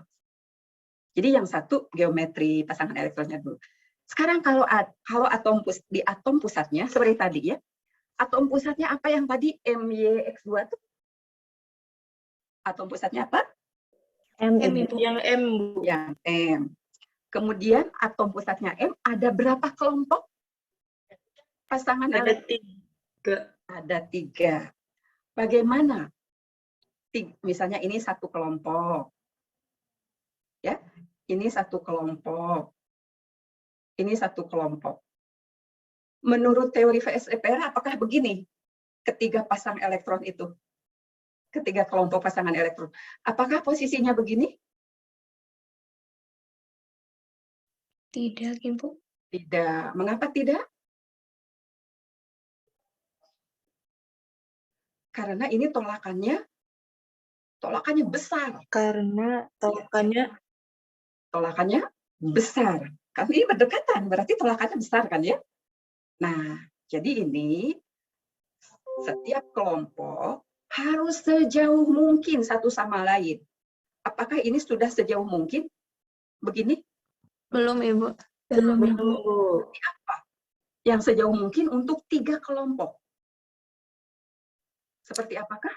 Jadi yang satu geometri pasangan elektronnya dulu. Sekarang kalau di atom pusatnya, seperti tadi ya, atom pusatnya apa yang tadi MyX2 tuh? Atom pusatnya apa? M, yang M, Bu. Yang M. Kemudian atom pusatnya M ada berapa kelompok? Pasangan ada elektron? Ada 3. Bagaimana? Misalnya ini satu kelompok. Ya, ini satu kelompok. Ini satu kelompok. Menurut teori VSEPR apakah begini? Ketiga pasang elektron itu. Ketiga kelompok pasangan elektron. Apakah posisinya begini? Tidak, Ibu. Tidak. Mengapa tidak? Karena ini tolakannya besar. Karena tolakannya besar. Kan ini berdekatan, berarti tolakannya besar kan ya? Nah, jadi ini setiap kelompok harus sejauh mungkin satu sama lain. Apakah ini sudah sejauh mungkin? Begini? Belum, Ibu. Belum. Berarti apa? Yang sejauh mungkin untuk 3 kelompok. Seperti apakah?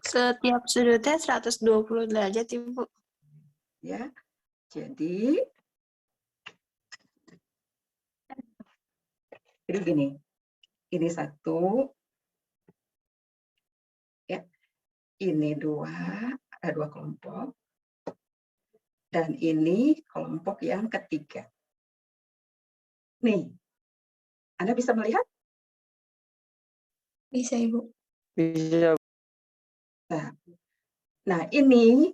Setiap sudutnya 120 derajat, Ibu. Ya. Jadi gini. Ini 1, ya. Ini 2, ada 2 kelompok. Dan ini kelompok yang ketiga. Nih, Anda bisa melihat? Bisa, Ibu. Bisa. Nah, ini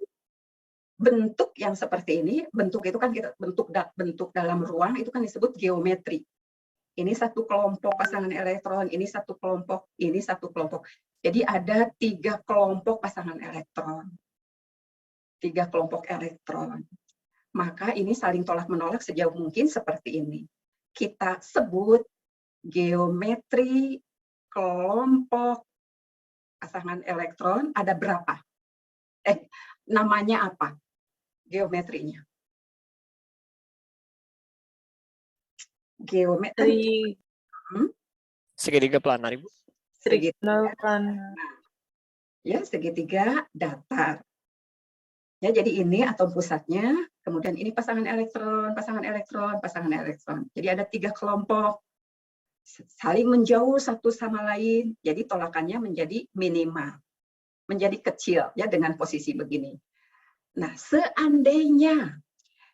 bentuk yang seperti ini, bentuk itu kan kita bentuk dalam ruang itu kan disebut geometri. Ini satu kelompok pasangan elektron, ini satu kelompok, ini satu kelompok. Jadi ada 3 kelompok pasangan elektron. 3 kelompok elektron. Maka ini saling tolak-menolak sejauh mungkin seperti ini. Kita sebut geometri kelompok pasangan elektron ada berapa? Namanya apa? Geometrinya. Geometri. Segitiga planar, Ibu. Friksional planar. Ya, segitiga datar. Ya, jadi ini atom pusatnya, kemudian ini pasangan elektron, pasangan elektron, pasangan elektron. Jadi ada 3 kelompok saling menjauh satu sama lain. Jadi tolakannya menjadi minimal, menjadi kecil ya dengan posisi begini. Nah, seandainya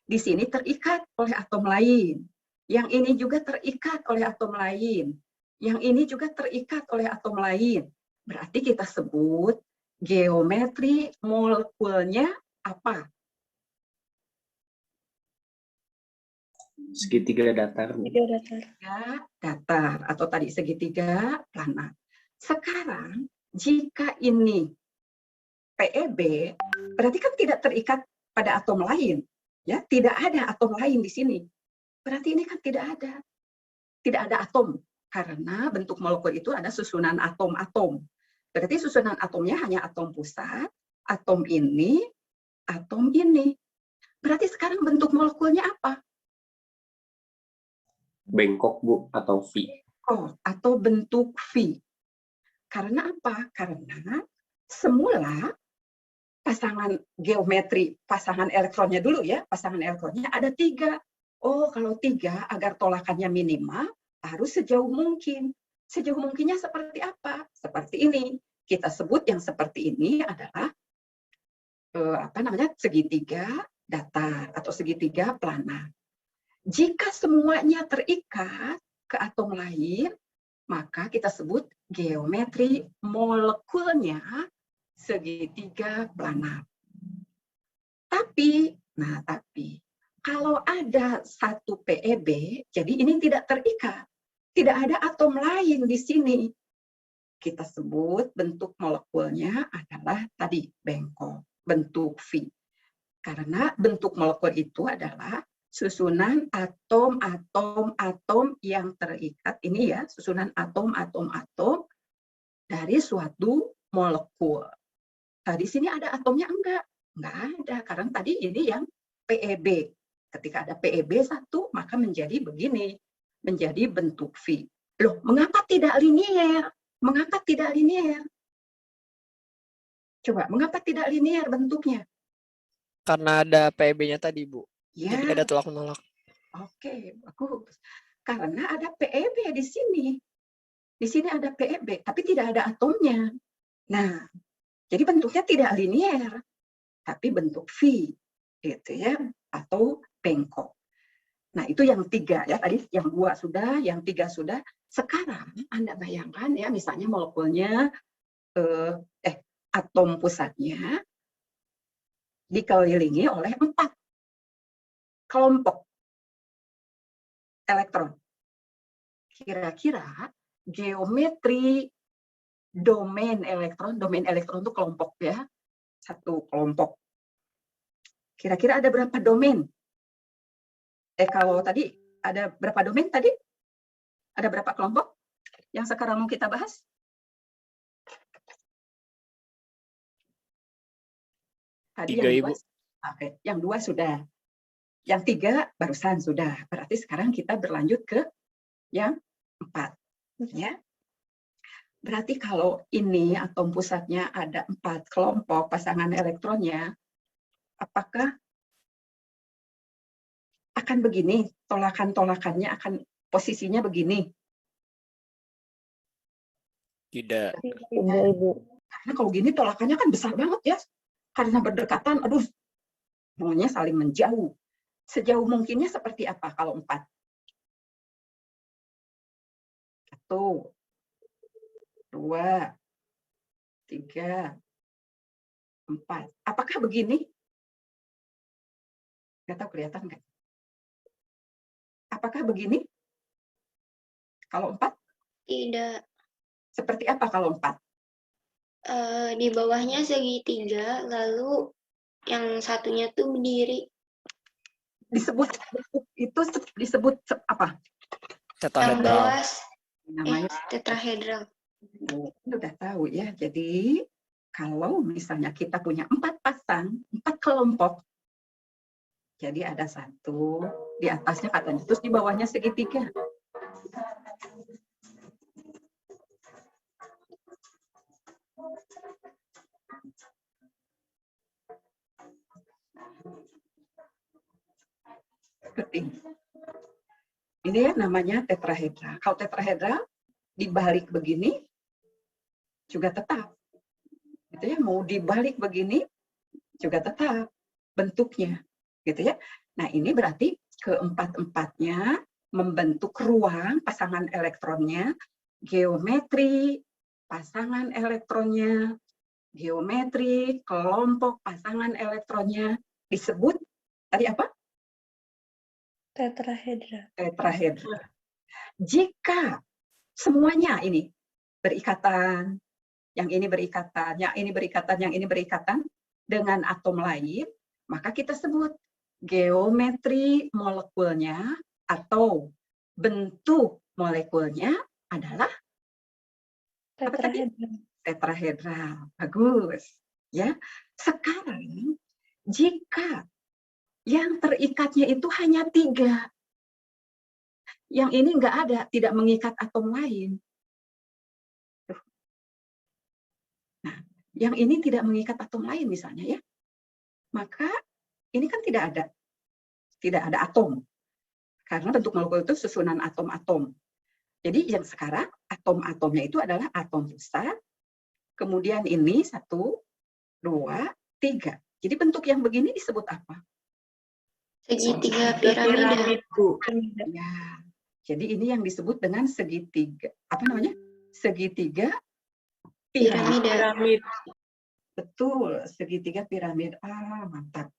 di sini terikat oleh atom lain, yang ini juga terikat oleh atom lain, yang ini juga terikat oleh atom lain, berarti kita sebut geometri molekulnya apa? Segitiga datar. Segitiga datar atau tadi segitiga planar. Sekarang jika ini PeB, berarti kan tidak terikat pada atom lain, ya, tidak ada atom lain di sini. Berarti ini kan tidak ada atom karena bentuk molekul itu ada susunan atom-atom. Berarti susunan atomnya hanya atom pusat, atom ini, atom ini. Berarti sekarang bentuk molekulnya apa? Bengkok, Bu, atau V. Oh, atau bentuk V. Karena apa? Karena semula pasangan geometri, pasangan elektronnya dulu ya, pasangan elektronnya ada 3. Oh, kalau 3 agar tolakannya minimal harus sejauh mungkin. Sejauh mungkinnya seperti apa? Seperti ini. Kita sebut yang seperti ini adalah segitiga datar atau segitiga planar. Jika semuanya terikat ke atom lain, maka kita sebut geometri molekulnya segitiga planar. Tapi kalau ada satu PeB, jadi ini tidak terikat. Tidak ada atom lain di sini. Kita sebut bentuk molekulnya adalah tadi bengkok, bentuk V. Karena bentuk molekul itu adalah susunan atom-atom yang terikat, ini ya, susunan atom-atom dari suatu molekul. Nah, di sini ada atomnya enggak ada, karena tadi ini yang PeB. Ketika ada PeB satu, maka menjadi begini, menjadi bentuk V. Loh, mengapa tidak linier? Mengapa tidak linier? Coba, mengapa tidak linier bentuknya? Karena ada PeB-nya tadi, Bu. Ya. Jadi ada tolak-menolak. Oke, bagus. Karena ada PeB di sini. Di sini ada PeB, tapi tidak ada atomnya. Nah, jadi bentuknya tidak linier, tapi bentuk V, gitu ya, atau bengkok. Nah, itu yang 3 ya, tadi yang 2 sudah, yang 3 sudah. Sekarang Anda bayangkan ya, misalnya molekulnya, atom pusatnya dikelilingi oleh 4 kelompok elektron. Kira-kira geometri domain elektron itu kelompok ya, satu kelompok. Kira-kira ada berapa domain? Kalau tadi ada berapa domain tadi? Ada berapa kelompok yang sekarang mau kita bahas? Tadi 3, yang 2, Ibu. Oke, yang 2 sudah. Yang 3 barusan sudah. Berarti sekarang kita berlanjut ke yang 4. Ya. Berarti kalau ini atom pusatnya ada 4 kelompok pasangan elektronnya, apakah akan begini? Tolakan-tolakannya akan posisinya begini? Tidak. Tidak, Ibu. Karena kalau gini tolakannya kan besar banget ya. Karena berdekatan, aduh, maunya saling menjauh. Sejauh mungkinnya seperti apa kalau 4? 1, 2, 3, 4. Apakah begini? Nggak tahu kelihatan nggak? Apakah begini? Kalau 4? Tidak. Seperti apa kalau 4? Di bawahnya segitiga, lalu yang satunya tuh berdiri. Disebut itu disebut apa? Yang bawah Namanya tetrahedral. Udah tahu ya. Jadi kalau misalnya kita punya 4 pasang, 4 kelompok. Jadi ada 1 di atasnya katanya, terus di bawahnya segitiga. Seperti ini. Ini ya namanya tetrahedra. Kalau tetrahedra dibalik begini juga tetap. Gitu ya, mau dibalik begini juga tetap bentuknya. Gitu ya. Nah, ini berarti keempat-empatnya membentuk ruang pasangan elektronnya, geometri pasangan elektronnya, geometri kelompok pasangan elektronnya disebut tadi apa? Tetrahedra. Tetrahedra. Jika semuanya ini berikatan, yang ini berikatan, yang ini berikatan, yang ini berikatan dengan atom lain, maka kita sebut geometri molekulnya atau bentuk molekulnya adalah Tetrahedra. Tetrahedral. Bagus. Ya. Sekarang, jika yang terikatnya itu hanya 3, yang ini nggak ada, tidak mengikat atom lain. Nah, yang ini tidak mengikat atom lain misalnya ya, maka ini kan tidak ada atom. Karena bentuk molekul itu susunan atom-atom. Jadi yang sekarang atom-atomnya itu adalah atom pusat, kemudian ini 1, 2, 3. Jadi bentuk yang begini disebut apa? Segitiga piramida. Ya. Jadi ini yang disebut dengan segitiga. Apa namanya? Segitiga piramida. Betul, segitiga piramid. Mantap.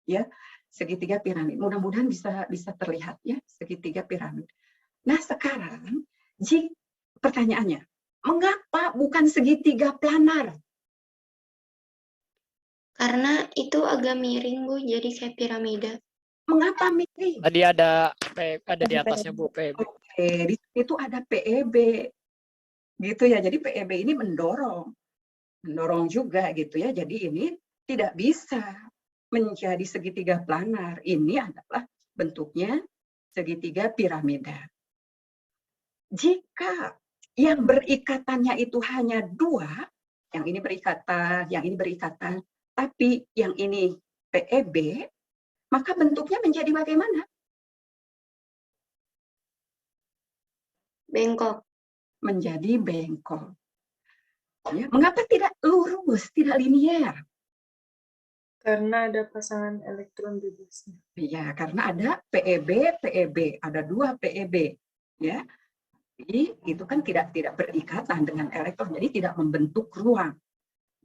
Ya, segitiga piramid. Mudah-mudahan bisa terlihat ya, segitiga piramid. Nah, sekarang pertanyaannya, mengapa bukan segitiga planar? Karena itu agak miring, Bu, jadi kayak piramida. Mengapa miring? Tadi ada di atasnya, Bu, PEB. Oke, di situ ada PEB. Gitu ya. Jadi PEB ini mendorong juga gitu ya. Jadi ini tidak bisa menjadi segitiga planar. Ini adalah bentuknya segitiga piramida. Jika yang berikatannya itu hanya 2, yang ini berikatan, tapi yang ini PEB, maka bentuknya menjadi bagaimana? Bengkok. Menjadi bengkok. Ya, mengapa tidak lurus, tidak linier? Karena ada pasangan elektron bebasnya. Iya, karena ada PEB, ada 2 PEB. Ya, jadi itu kan tidak berikatan dengan elektron, jadi tidak membentuk ruang.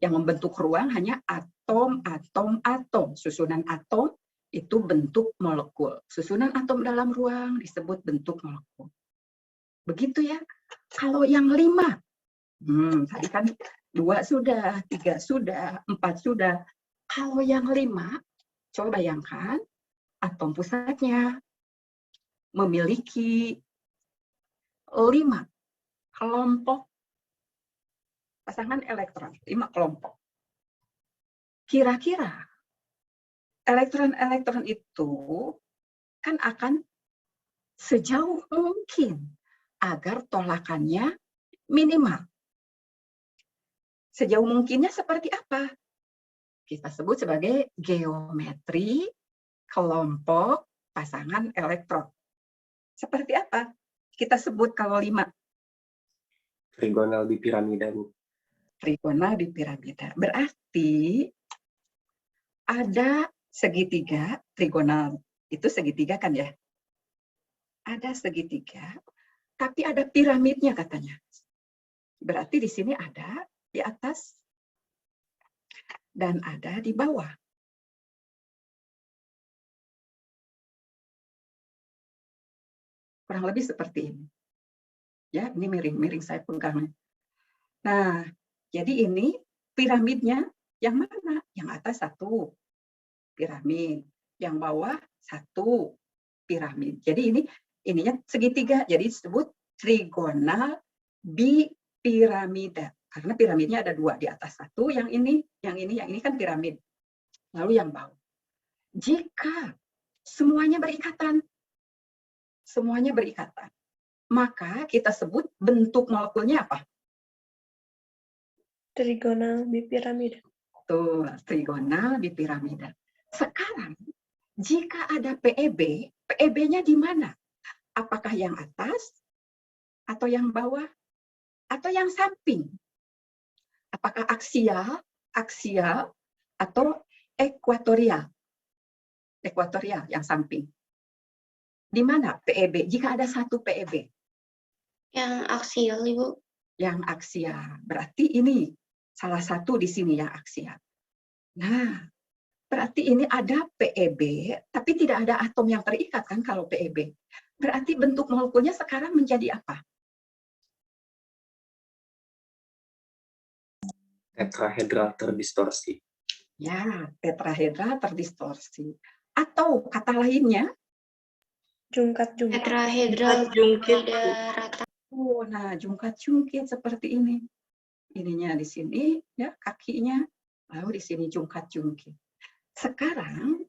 Yang membentuk ruang hanya atom. Susunan atom itu bentuk molekul. Susunan atom dalam ruang disebut bentuk molekul. Begitu ya. Kalau yang 5, tadi kan 2 sudah, 3 sudah, 4 sudah. Kalau yang 5, coba bayangkan atom pusatnya memiliki 5 kelompok pasangan elektron, 5 kelompok. Kira-kira elektron-elektron itu kan akan sejauh mungkin agar tolakannya minimal. Sejauh mungkinnya seperti apa? Kita sebut sebagai geometri kelompok pasangan elektron. Seperti apa? Kita sebut kalau 5. Trigonal bipiramida, Bu. Trigonal bipiramida. Berarti ada segitiga, trigonal itu segitiga kan ya? Ada segitiga, tapi ada piramidnya katanya. Berarti di sini ada di atas dan ada di bawah. Kurang lebih seperti ini. Ya, ini miring saya pegangnya. Nah, jadi ini piramidnya yang mana? Yang atas 1 piramid, yang bawah 1 piramid. Jadi ininya segitiga, jadi disebut trigonal bipiramida. Karena piramidnya ada 2, di atas 1, yang ini kan piramid. Lalu yang bawah. Jika semuanya berikatan, maka kita sebut bentuk molekulnya apa? Trigonal bipiramida. Tuh, trigonal bipiramida. Sekarang, jika ada PEB, PEB-nya di mana? Apakah yang atas, atau yang bawah, atau yang samping? Apakah aksial, atau ekuatorial? Ekuatorial yang samping. Di mana PEB? Jika ada satu PEB. Yang aksial, Ibu. Yang aksial. Berarti ini salah satu di sini yang aksial. Nah, berarti ini ada PEB, tapi tidak ada atom yang terikat kan kalau PEB. Berarti bentuk molekulnya sekarang menjadi apa? Tetrahedral terdistorsi. Ya, tetrahedral terdistorsi. Atau kata lainnya, Jungkat-jungkit. Tetrahedral tidak rata. oh, nah jungkat-jungkit seperti ini. Ininya di sini, ya kakinya, lalu di sini jungkat-jungkit. Sekarang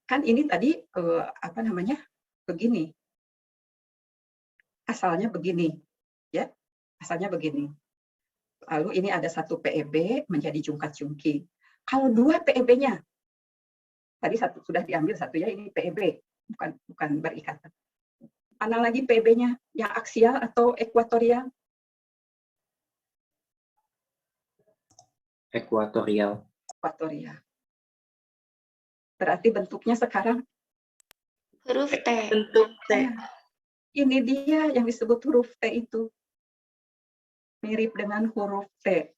kan ini tadi apa namanya begini, asalnya begini, ya asalnya begini. Lalu ini ada satu PEB menjadi jungkat-jungkit. Kalau dua PEB-nya, tadi satu sudah diambil satunya, ini PEB, bukan berikatan. Mana lagi PEB-nya, yang aksial atau ekuatorial? Ekuatorial. Ekuatorial. Berarti bentuknya sekarang Huruf T. Bentuk T. Ini dia yang disebut huruf T itu. Mirip dengan huruf T.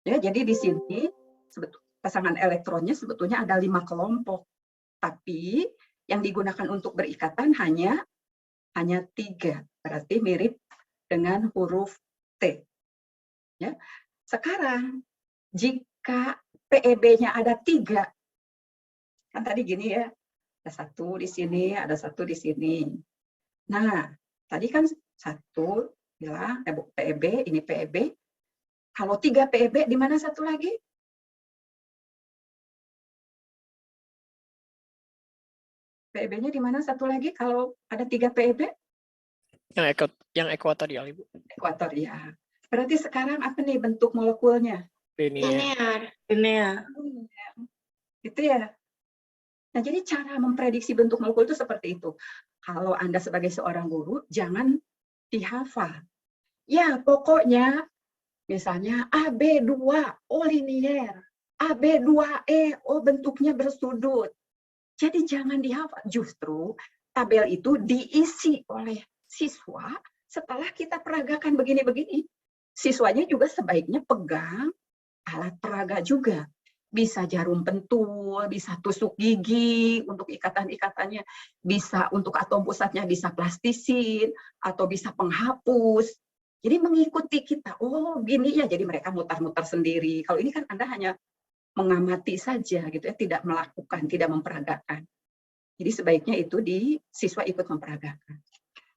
Ya, jadi di sini pasangan elektronnya sebetulnya ada 5 kelompok. Tapi yang digunakan untuk berikatan hanya 3. Berarti mirip dengan huruf T. Ya. Sekarang jika PEB-nya ada 3, kan tadi gini ya, ada satu di sini, ada satu di sini. Nah, tadi kan satu bilang PEB, ini PEB. Kalau 3 PEB, di mana satu lagi? PEB-nya di mana satu lagi kalau ada 3 PEB? Yang ekuatorial, Ibu. Ekuatorial. Berarti sekarang apa nih bentuk molekulnya? Linear. Linear. Gitu ya. Nah, jadi cara memprediksi bentuk molekul itu seperti itu. Kalau Anda sebagai seorang guru, jangan dihafal. Ya, pokoknya misalnya AB2, oh linier. AB2E, oh bentuknya bersudut. Jadi jangan dihafal. Justru tabel itu diisi oleh siswa setelah kita peragakan begini-begini. Siswanya juga sebaiknya pegang alat peraga juga. Bisa jarum pentul, bisa tusuk gigi untuk ikatan-ikatannya, bisa untuk atom pusatnya, bisa plastisin, atau bisa penghapus. Jadi mengikuti kita, oh gini ya, jadi mereka mutar-mutar sendiri. Kalau ini kan Anda hanya mengamati saja, gitu ya, tidak melakukan, tidak memperagakan. Jadi sebaiknya itu siswa ikut memperagakan.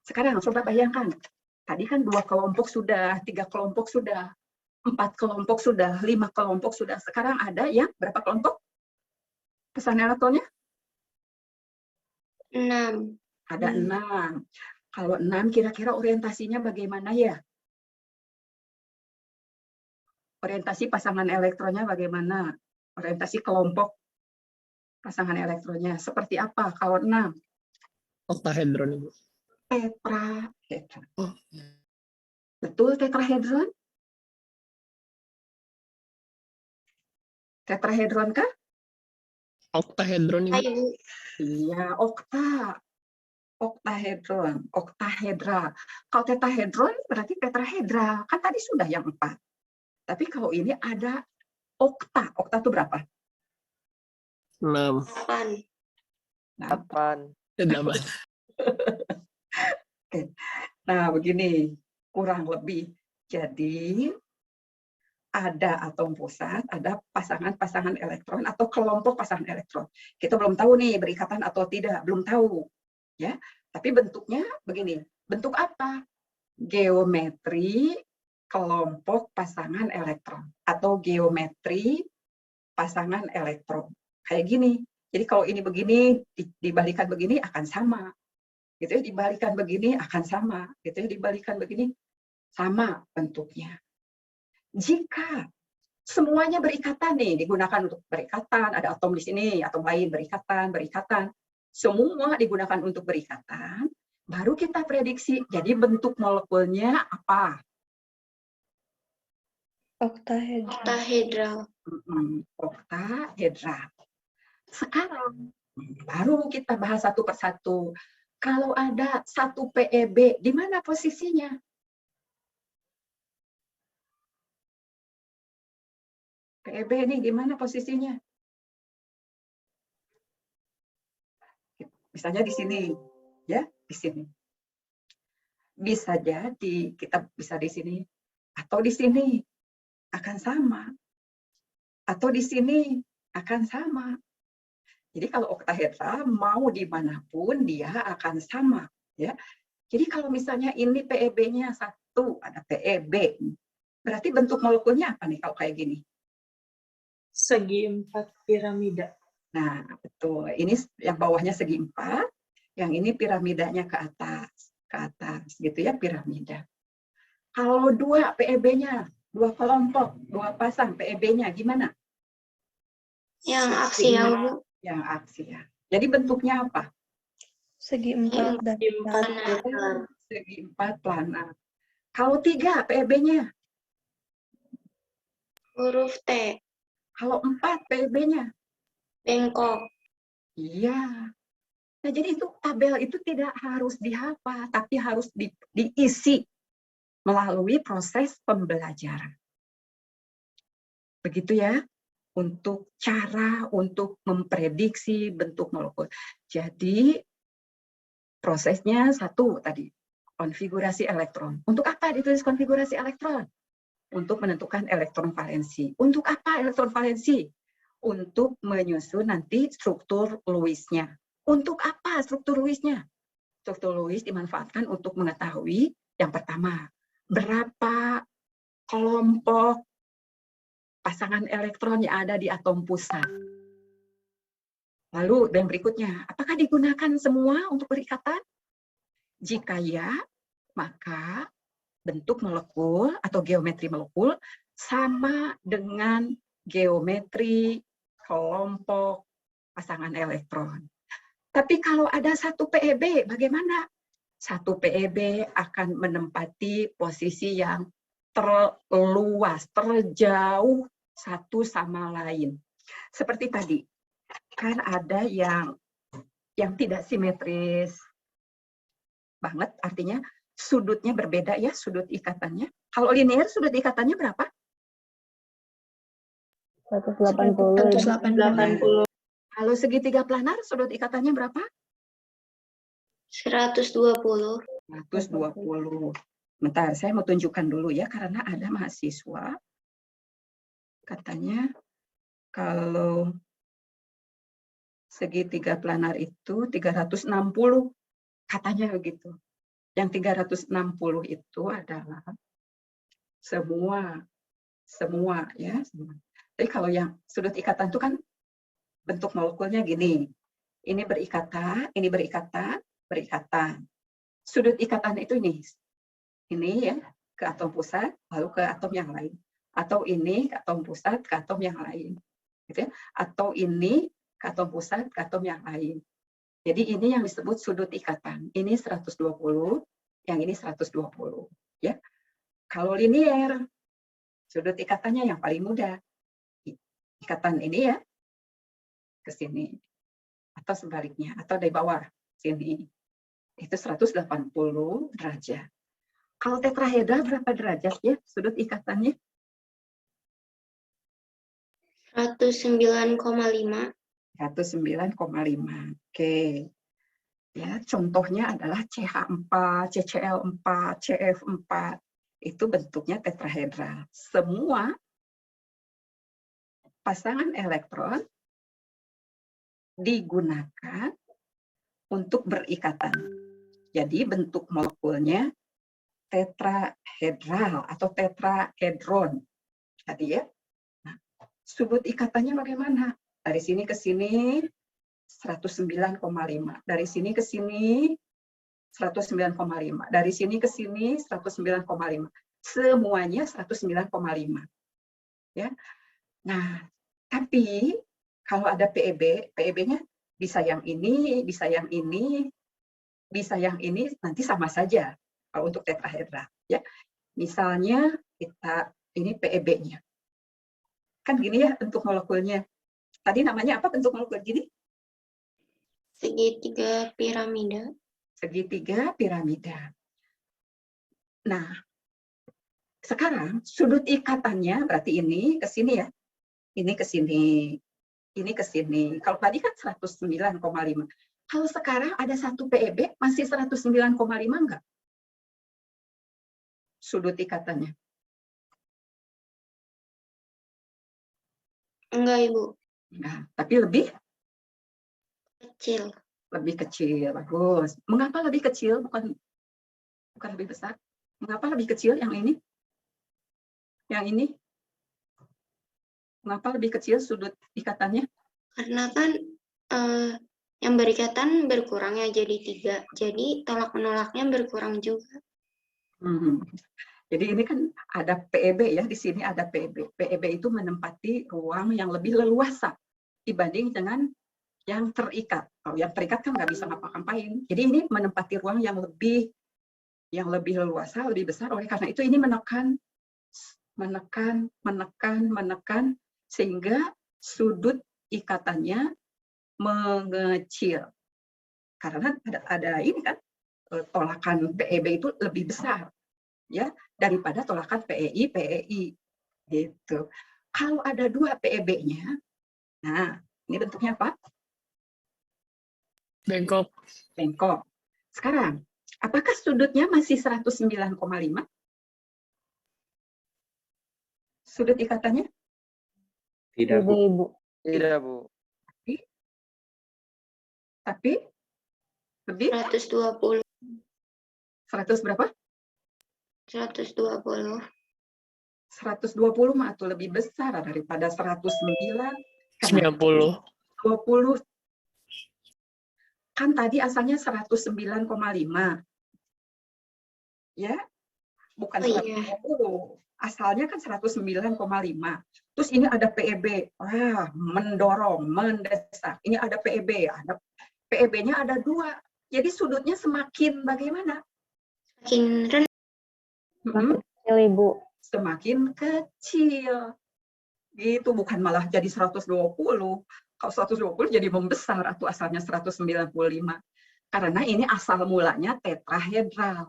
Sekarang coba bayangkan, tadi kan 2 kelompok sudah, 3 kelompok sudah, 4 kelompok sudah, 5 kelompok sudah. Sekarang ada yang berapa kelompok? Pesan elektronnya? 6. Ada 6. Kalau 6 kira-kira orientasinya bagaimana ya? Orientasi pasangan elektronnya bagaimana? Orientasi kelompok pasangan elektronnya seperti apa kalau 6? Oktahedron, Ibu. Tetrahedron. Oh. Betul tetrahedron? Tetrahedron kah? Oktahedron, Ibu. Iya, oktahedron, oktahedra. Kalau tetrahedron berarti tetrahedra. Kan tadi sudah yang 4. Tapi kalau ini ada okta. Okta itu berapa? 6. 8. 8. Nah, begini, kurang lebih. Jadi, ada atom pusat, ada pasangan-pasangan elektron atau kelompok pasangan elektron. Kita belum tahu nih berikatan atau tidak, belum tahu. Ya, tapi bentuknya begini. Bentuk apa? Geometri kelompok pasangan elektron atau geometri pasangan elektron. Kayak gini. Jadi kalau ini begini, dibalikan begini akan sama. Gitu ya, dibalikan begini akan sama. Gitu ya, dibalikan begini sama bentuknya. Jika semuanya berikatan nih, digunakan untuk berikatan, ada atom di sini, atom lain berikatan, semua digunakan untuk berikatan, baru kita prediksi. Jadi bentuk molekulnya apa? Oktahedral. Oktahedral. Sekarang baru kita bahas satu persatu. Kalau ada satu PEB, di mana posisinya? PEB ini di mana posisinya? Misalnya di sini, ya, di sini. Bisa jadi kita bisa di sini atau di sini akan sama, atau di sini akan sama. Jadi kalau oktahedral mau dimanapun dia akan sama, ya. Jadi kalau misalnya ini PEB-nya 1, ada PEB, berarti bentuk molekulnya apa nih kalau kayak gini? Segi 4 piramida. Nah, betul. Ini yang bawahnya segi 4, yang ini piramidanya ke atas gitu ya, piramida. Kalau 2 PEB-nya, 2 kelompok, 2 pasang PEB-nya gimana? Yang aksial, Bu. Yang aksial. Jadi bentuknya apa? Segi 4 dan Segi 4 planar. Kalau 3 PEB-nya? Huruf T. Kalau 4 PEB-nya? Bengkok. Iya. Nah, jadi itu tabel itu tidak harus dihafal, tapi harus diisi melalui proses pembelajaran. Begitu ya, untuk cara untuk memprediksi bentuk molekul. Jadi prosesnya 1 tadi, konfigurasi elektron. Untuk apa ditulis konfigurasi elektron? Untuk menentukan elektron valensi. Untuk apa elektron valensi? Untuk menyusun nanti struktur Lewis-nya. Untuk apa struktur Lewis-nya? Struktur Lewis dimanfaatkan untuk mengetahui yang pertama, berapa kelompok pasangan elektron yang ada di atom pusat. Lalu yang berikutnya, apakah digunakan semua untuk berikatan? Jika ya, maka bentuk molekul atau geometri molekul sama dengan geometri kelompok pasangan elektron. Tapi kalau ada 1 PEB, bagaimana? 1 PEB akan menempati posisi yang terluas, terjauh satu sama lain. Seperti tadi, kan ada yang tidak simetris banget, artinya sudutnya berbeda ya, sudut ikatannya. Kalau linear, sudut ikatannya berapa? 180. Kalau segitiga planar, sudut ikatannya berapa? 120. 120. Bentar, saya mau tunjukkan dulu ya, karena ada mahasiswa katanya kalau segitiga planar itu 360, katanya begitu. Yang 360 itu adalah semua ya. Jadi kalau yang sudut ikatan itu kan bentuk molekulnya gini. Ini berikatan, ini berikatan, berikatan. Sudut ikatan itu ini ya, ke atom pusat, lalu ke atom yang lain. Atau ini ke atom pusat, ke atom yang lain. Gitu ya. Atau ini ke atom pusat, ke atom yang lain. Jadi ini yang disebut sudut ikatan. Ini 120, yang ini 120. Ya. Kalau linear, sudut ikatannya yang paling mudah. Ikatan ini ya, ke sini. Atau sebaliknya, atau dari bawah, sini. Itu 180 derajat. Kalau tetrahedra berapa derajat ya sudut ikatannya? 109,5. 109,5. Oke. Ya, contohnya adalah CH4, CCl4, CF4. Itu bentuknya tetrahedral. Semua pasangan elektron digunakan untuk berikatan. Jadi bentuk molekulnya tetrahedral atau tetrahedron. Tadi ya. Nah, sudut ikatannya bagaimana? Dari sini ke sini 109,5. Dari sini ke sini 109,5. Dari sini ke sini 109,5. Semuanya 109,5. Ya. Nah, tapi kalau ada PEB, PEB-nya Bisa yang ini, bisa yang ini, bisa yang ini, nanti sama saja kalau untuk tetrahedra. Ya, misalnya kita ini PEB-nya, kan gini ya bentuk molekulnya. Tadi namanya apa bentuk molekul gini? Segitiga piramida. Segitiga piramida. Nah, sekarang sudut ikatannya berarti ini ke sini ya. Ini ke sini. Ini ke sini. Kalau tadi kan 109,5. Kalau sekarang ada satu PEB masih 109,5 enggak? Sudut ikatannya. Enggak, Ibu. Nah, tapi lebih kecil. Lebih kecil, bagus. Mengapa lebih kecil? Bukan lebih besar. Mengapa lebih kecil yang ini? Yang ini? Mengapa lebih kecil sudut ikatannya? Karena kan yang berikatan berkurang ya jadi 3. Jadi tolak-menolaknya berkurang juga. Jadi ini kan ada PEB ya, di sini ada PEB. PEB itu menempati ruang yang lebih leluasa dibanding dengan yang terikat. Kalau yang terikat kan nggak bisa ngapa-ngapain. Jadi ini menempati ruang yang lebih leluasa, lebih besar. Oleh karena itu ini menekan, sehingga sudut ikatannya mengecil. Karena ada ini kan, tolakan PEB itu lebih besar ya daripada tolakan PEI gitu. Kalau ada 2 PEB-nya, nah ini bentuknya apa? Bengkok. Bengkok. Sekarang, apakah sudutnya masih 109,5? Sudut ikatannya? Tidak, Bu. Tidak, Bu. Tapi lebih? 120. 100 berapa? 120. 120 mah atau lebih besar daripada 109. 90. 20. Kan tadi asalnya 109,5. Ya, bukan 120. Asalnya kan 109,5. Terus ini ada PEB. Wah, mendorong, mendesak. Ini ada PEB, ada PEB-nya ada 2. Jadi sudutnya semakin bagaimana? Semakin rendah. Kecil, Ibu. Semakin kecil. Gitu, bukan malah jadi 120. Kalau 120 jadi membesar atau asalnya 195. Karena ini asal mulanya tetrahedral.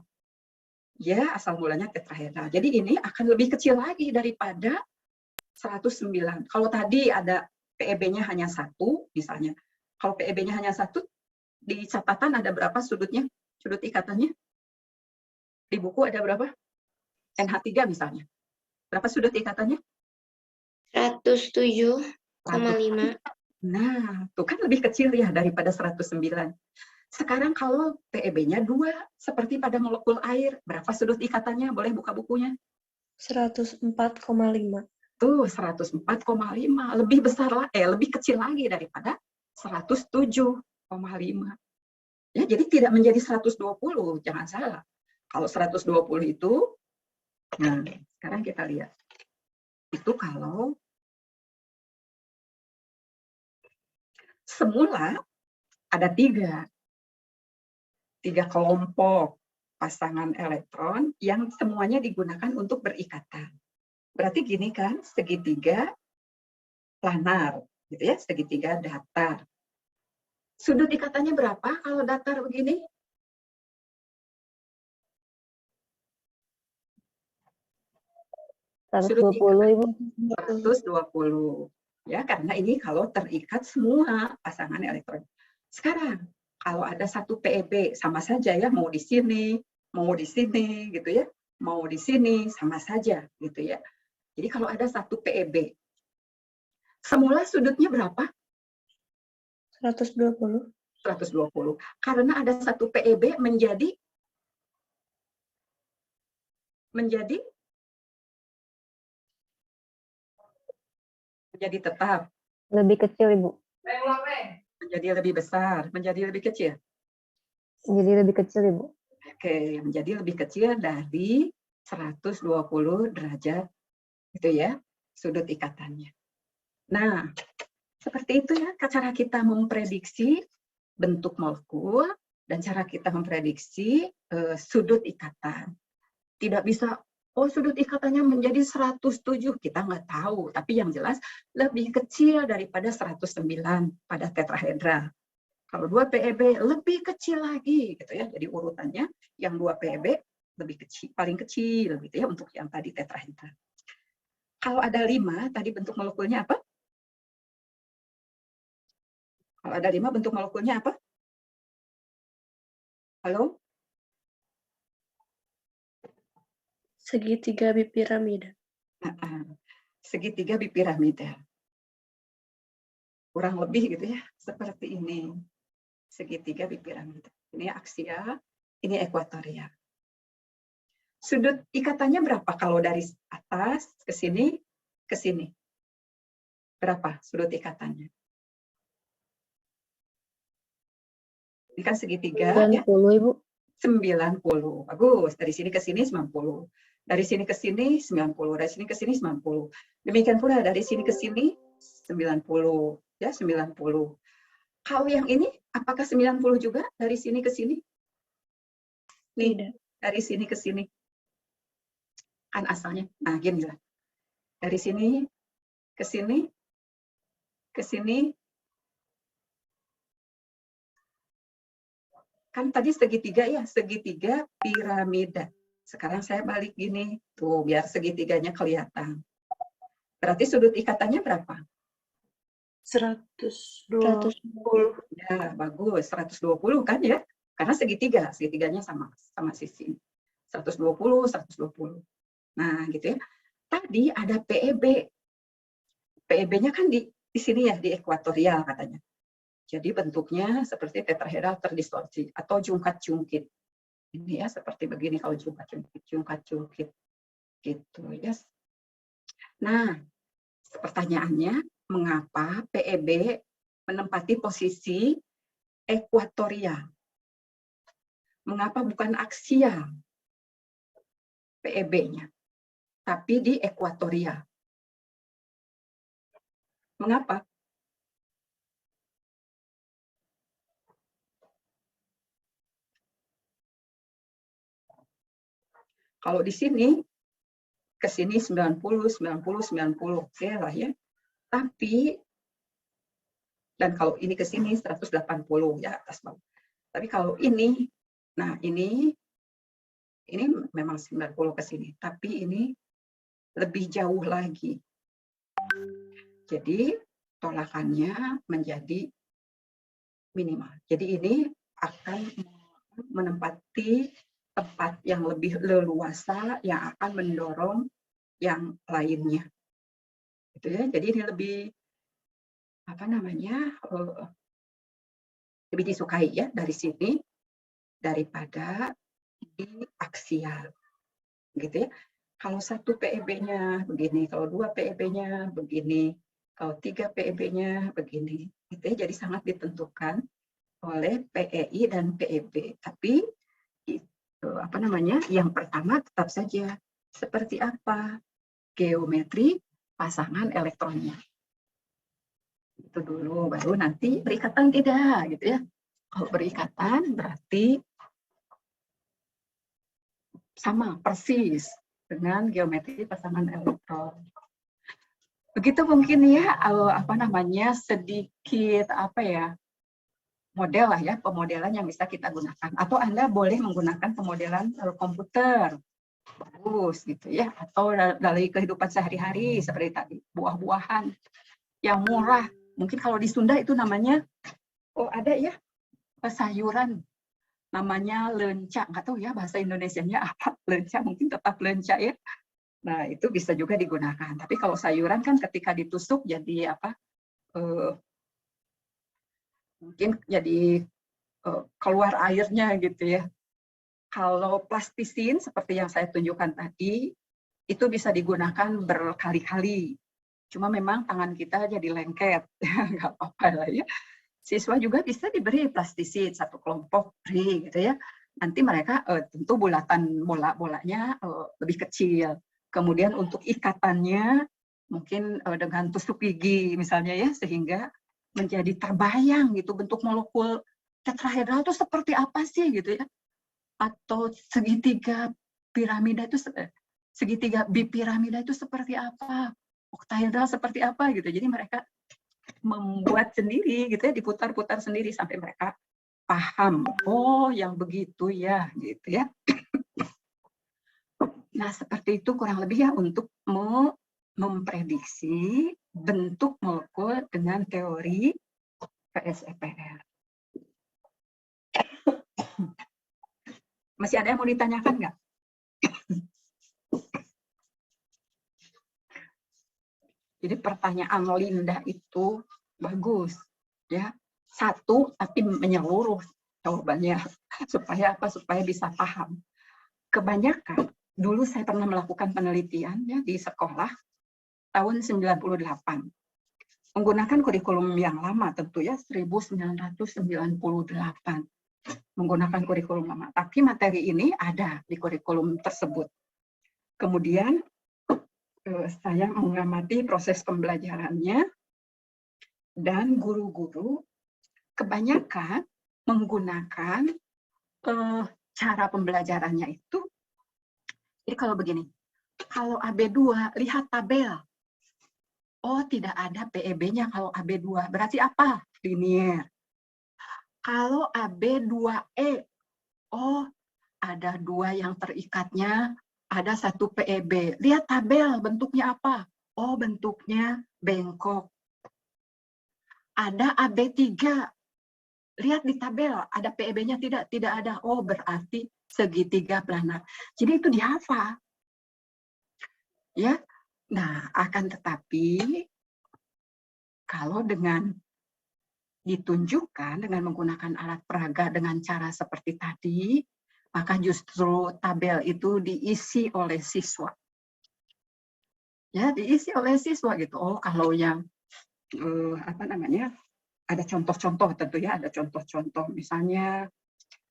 Ya, asal mulanya tetrahedral. Jadi ini akan lebih kecil lagi daripada 109. Kalau tadi ada PEB-nya hanya 1, misalnya. Kalau PEB-nya hanya 1, di catatan ada berapa sudutnya? Sudut ikatannya? Di buku ada berapa? NH3 misalnya. Berapa sudut ikatannya? 107,5. Nah, itu kan lebih kecil ya daripada 109. Sekarang kalau PEB-nya 2, seperti pada molekul air, berapa sudut ikatannya? Boleh buka bukunya? 104,5. Tuh, 104,5. Lebih besar lah, lebih kecil lagi daripada 107,5. Ya, jadi tidak menjadi 120, jangan salah. Kalau 120 itu, nah, sekarang kita lihat. Itu kalau semula ada 3 kelompok pasangan elektron yang semuanya digunakan untuk berikatan. Berarti gini kan, segitiga planar, gitu ya, segitiga datar. Sudut ikatannya berapa kalau datar begini? Sudut 120, Ibu. 120. Ya, karena ini kalau terikat semua pasangan elektron. Sekarang, kalau ada satu PEB, sama saja ya, mau di sini, gitu ya. Mau di sini, sama saja, gitu ya. Jadi kalau ada satu PEB, semula sudutnya berapa? 120. 120. Karena ada satu PEB menjadi tetap. Lebih kecil, Ibu. Menjadi lebih besar, menjadi lebih kecil. Jadi lebih kecil, Ibu. Oke, menjadi lebih kecil dari 120 derajat, gitu ya, sudut ikatannya. Nah, Seperti itu ya, cara kita memprediksi bentuk molekul dan cara kita memprediksi sudut ikatan. Tidak bisa, oh sudut ikatannya menjadi 107, kita nggak tahu. Tapi yang jelas lebih kecil daripada 109 pada tetrahedra. Kalau 2 PEB lebih kecil lagi, gitu ya. Jadi urutannya yang 2 PEB lebih kecil, paling kecil, gitu ya, untuk yang tadi tetrahedra. Kalau ada 5, tadi bentuk molekulnya apa? Kalau ada 5, bentuk molekulnya apa? Halo? Segitiga bipiramida. Segitiga bipiramida. Kurang lebih gitu ya, seperti ini. Segitiga bipiramida. Ini aksia, ini ekuatoria. Sudut ikatannya berapa kalau dari atas ke sini, ke sini? Berapa sudut ikatannya? Ini kan segitiga 90, ya. Ibu. 90. Bagus. Dari sini ke sini 90. Dari sini ke sini 90. Dari sini ke sini 90. Demikian pula dari sini ke sini 90. Ya, 90. Kalau yang ini, apakah 90 juga dari sini ke sini? Nih, Tidak. dari sini ke sini. Kan asalnya. Nah, gini lah. Dari sini ke sini, ke sini. Kan tadi segitiga ya, segitiga piramida. Sekarang saya balik gini, tuh biar segitiganya kelihatan. Berarti sudut ikatannya berapa? 120. Ya, bagus. 120 kan ya? Karena segitiga, segitiganya sama sisi. 120, 120. Nah, gitu ya. Tadi ada PEB. PEB-nya kan di sini ya, di ekuatorial katanya. Jadi bentuknya seperti tetrahedral terdistorsi atau jungkat-jungkit. Ini ya seperti begini kalau jungkat-jungkit gitu ya. Nah, pertanyaannya mengapa PEB menempati posisi ekuatorial? Mengapa bukan aksial PEB-nya, tapi di ekuatorial? Mengapa? Kalau di sini, ke sini 90, 90, 90, oke lah ya. Tapi, dan kalau ini ke sini 180 ya atas bawah. Tapi kalau ini, nah ini memang 90 ke sini, tapi ini lebih jauh lagi. Jadi tolakannya menjadi minimal. Jadi ini akan menempati tempat yang lebih leluasa yang akan mendorong yang lainnya. Gitu ya. Jadi ini lebih lebih disukai ya dari sini daripada di aksial. Gitu ya. Kalau 1 PEB-nya begini, kalau 2 PEB-nya begini, kalau 3 PEB-nya begini. Gitu ya. Jadi sangat ditentukan oleh PEI dan PEB. Tapi yang pertama tetap saja seperti apa geometri pasangan elektronnya. Itu dulu, baru nanti berikatan tidak, gitu ya. Kalau berikatan berarti sama persis dengan geometri pasangan elektron. Begitu mungkin ya, sedikit model lah ya, pemodelan yang bisa kita gunakan. Atau Anda boleh menggunakan pemodelan komputer. Bagus gitu ya. Atau dari kehidupan sehari-hari seperti tadi, buah-buahan yang murah. Mungkin kalau di Sunda itu namanya, ada ya, sayuran. Namanya lenca. Nggak tahu ya bahasa Indonesianya apa. Lenca, mungkin tetap lenca ya. Nah, itu bisa juga digunakan. Tapi kalau sayuran kan ketika ditusuk jadi mungkin jadi keluar airnya gitu ya. Kalau plastisin seperti yang saya tunjukkan tadi, itu bisa digunakan berkali-kali. Cuma memang tangan kita jadi lengket, nggak apa-apa lah ya. Siswa juga bisa diberi plastisin, satu kelompok beri gitu ya. Nanti mereka tentu bulatan bola-bolanya lebih kecil. Kemudian untuk ikatannya mungkin dengan tusuk gigi misalnya ya, sehingga menjadi terbayang gitu bentuk molekul tetrahedral itu seperti apa sih gitu ya, atau segitiga piramida itu segitiga bipiramida itu seperti apa, oktahedral seperti apa gitu. Jadi mereka membuat sendiri gitu ya, diputar-putar sendiri sampai mereka paham, oh yang begitu ya gitu ya. Nah, seperti itu kurang lebih ya untuk memprediksi bentuk molekul dengan teori VSEPR. Masih ada yang mau ditanyakan nggak? Jadi pertanyaan Linda itu bagus, ya. Satu, tapi menyeluruh jawabannya. Supaya apa? Supaya bisa paham. Kebanyakan, dulu saya pernah melakukan penelitian ya di sekolah tahun 98. Menggunakan kurikulum yang lama tentu ya, 1998. Menggunakan kurikulum lama. Tapi materi ini ada di kurikulum tersebut. Kemudian saya mengamati proses pembelajarannya dan guru-guru kebanyakan menggunakan cara pembelajarannya itu. Jadi kalau begini, kalau AB2 lihat tabel. Oh, tidak ada PEB-nya kalau AB2. Berarti apa? Linier. Kalau AB2E, oh ada 2 yang terikatnya, ada 1 PEB. Lihat tabel, bentuknya apa? Oh, bentuknya bengkok. Ada AB3. Lihat di tabel, ada PEB-nya tidak? Tidak ada. Oh, berarti segitiga planar. Jadi itu dihafal. Ya. Nah, akan tetapi kalau dengan ditunjukkan dengan menggunakan alat peraga dengan cara seperti tadi, maka justru tabel itu diisi oleh siswa. Ya, diisi oleh siswa gitu. Oh, kalau yang apa namanya? Ada contoh-contoh tentu ya, ada contoh-contoh misalnya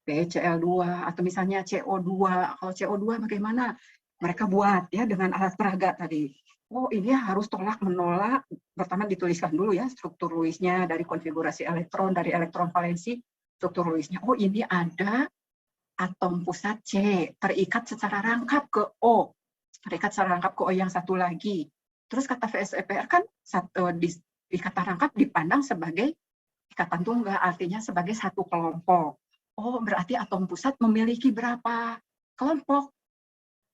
PCl2 atau misalnya CO2. Kalau CO2 bagaimana? Mereka buat ya dengan alat peraga tadi. Oh, ini harus tolak menolak. Pertama dituliskan dulu ya struktur Lewis-nya dari konfigurasi elektron, dari elektron valensi, struktur Lewis-nya. Oh, ini ada atom pusat C terikat secara rangkap ke O. Terikat secara rangkap ke O yang satu lagi. Terus kata VSEPR kan ikatan rangkap dipandang sebagai ikatan tunggal, artinya sebagai satu kelompok. Oh, berarti atom pusat memiliki berapa kelompok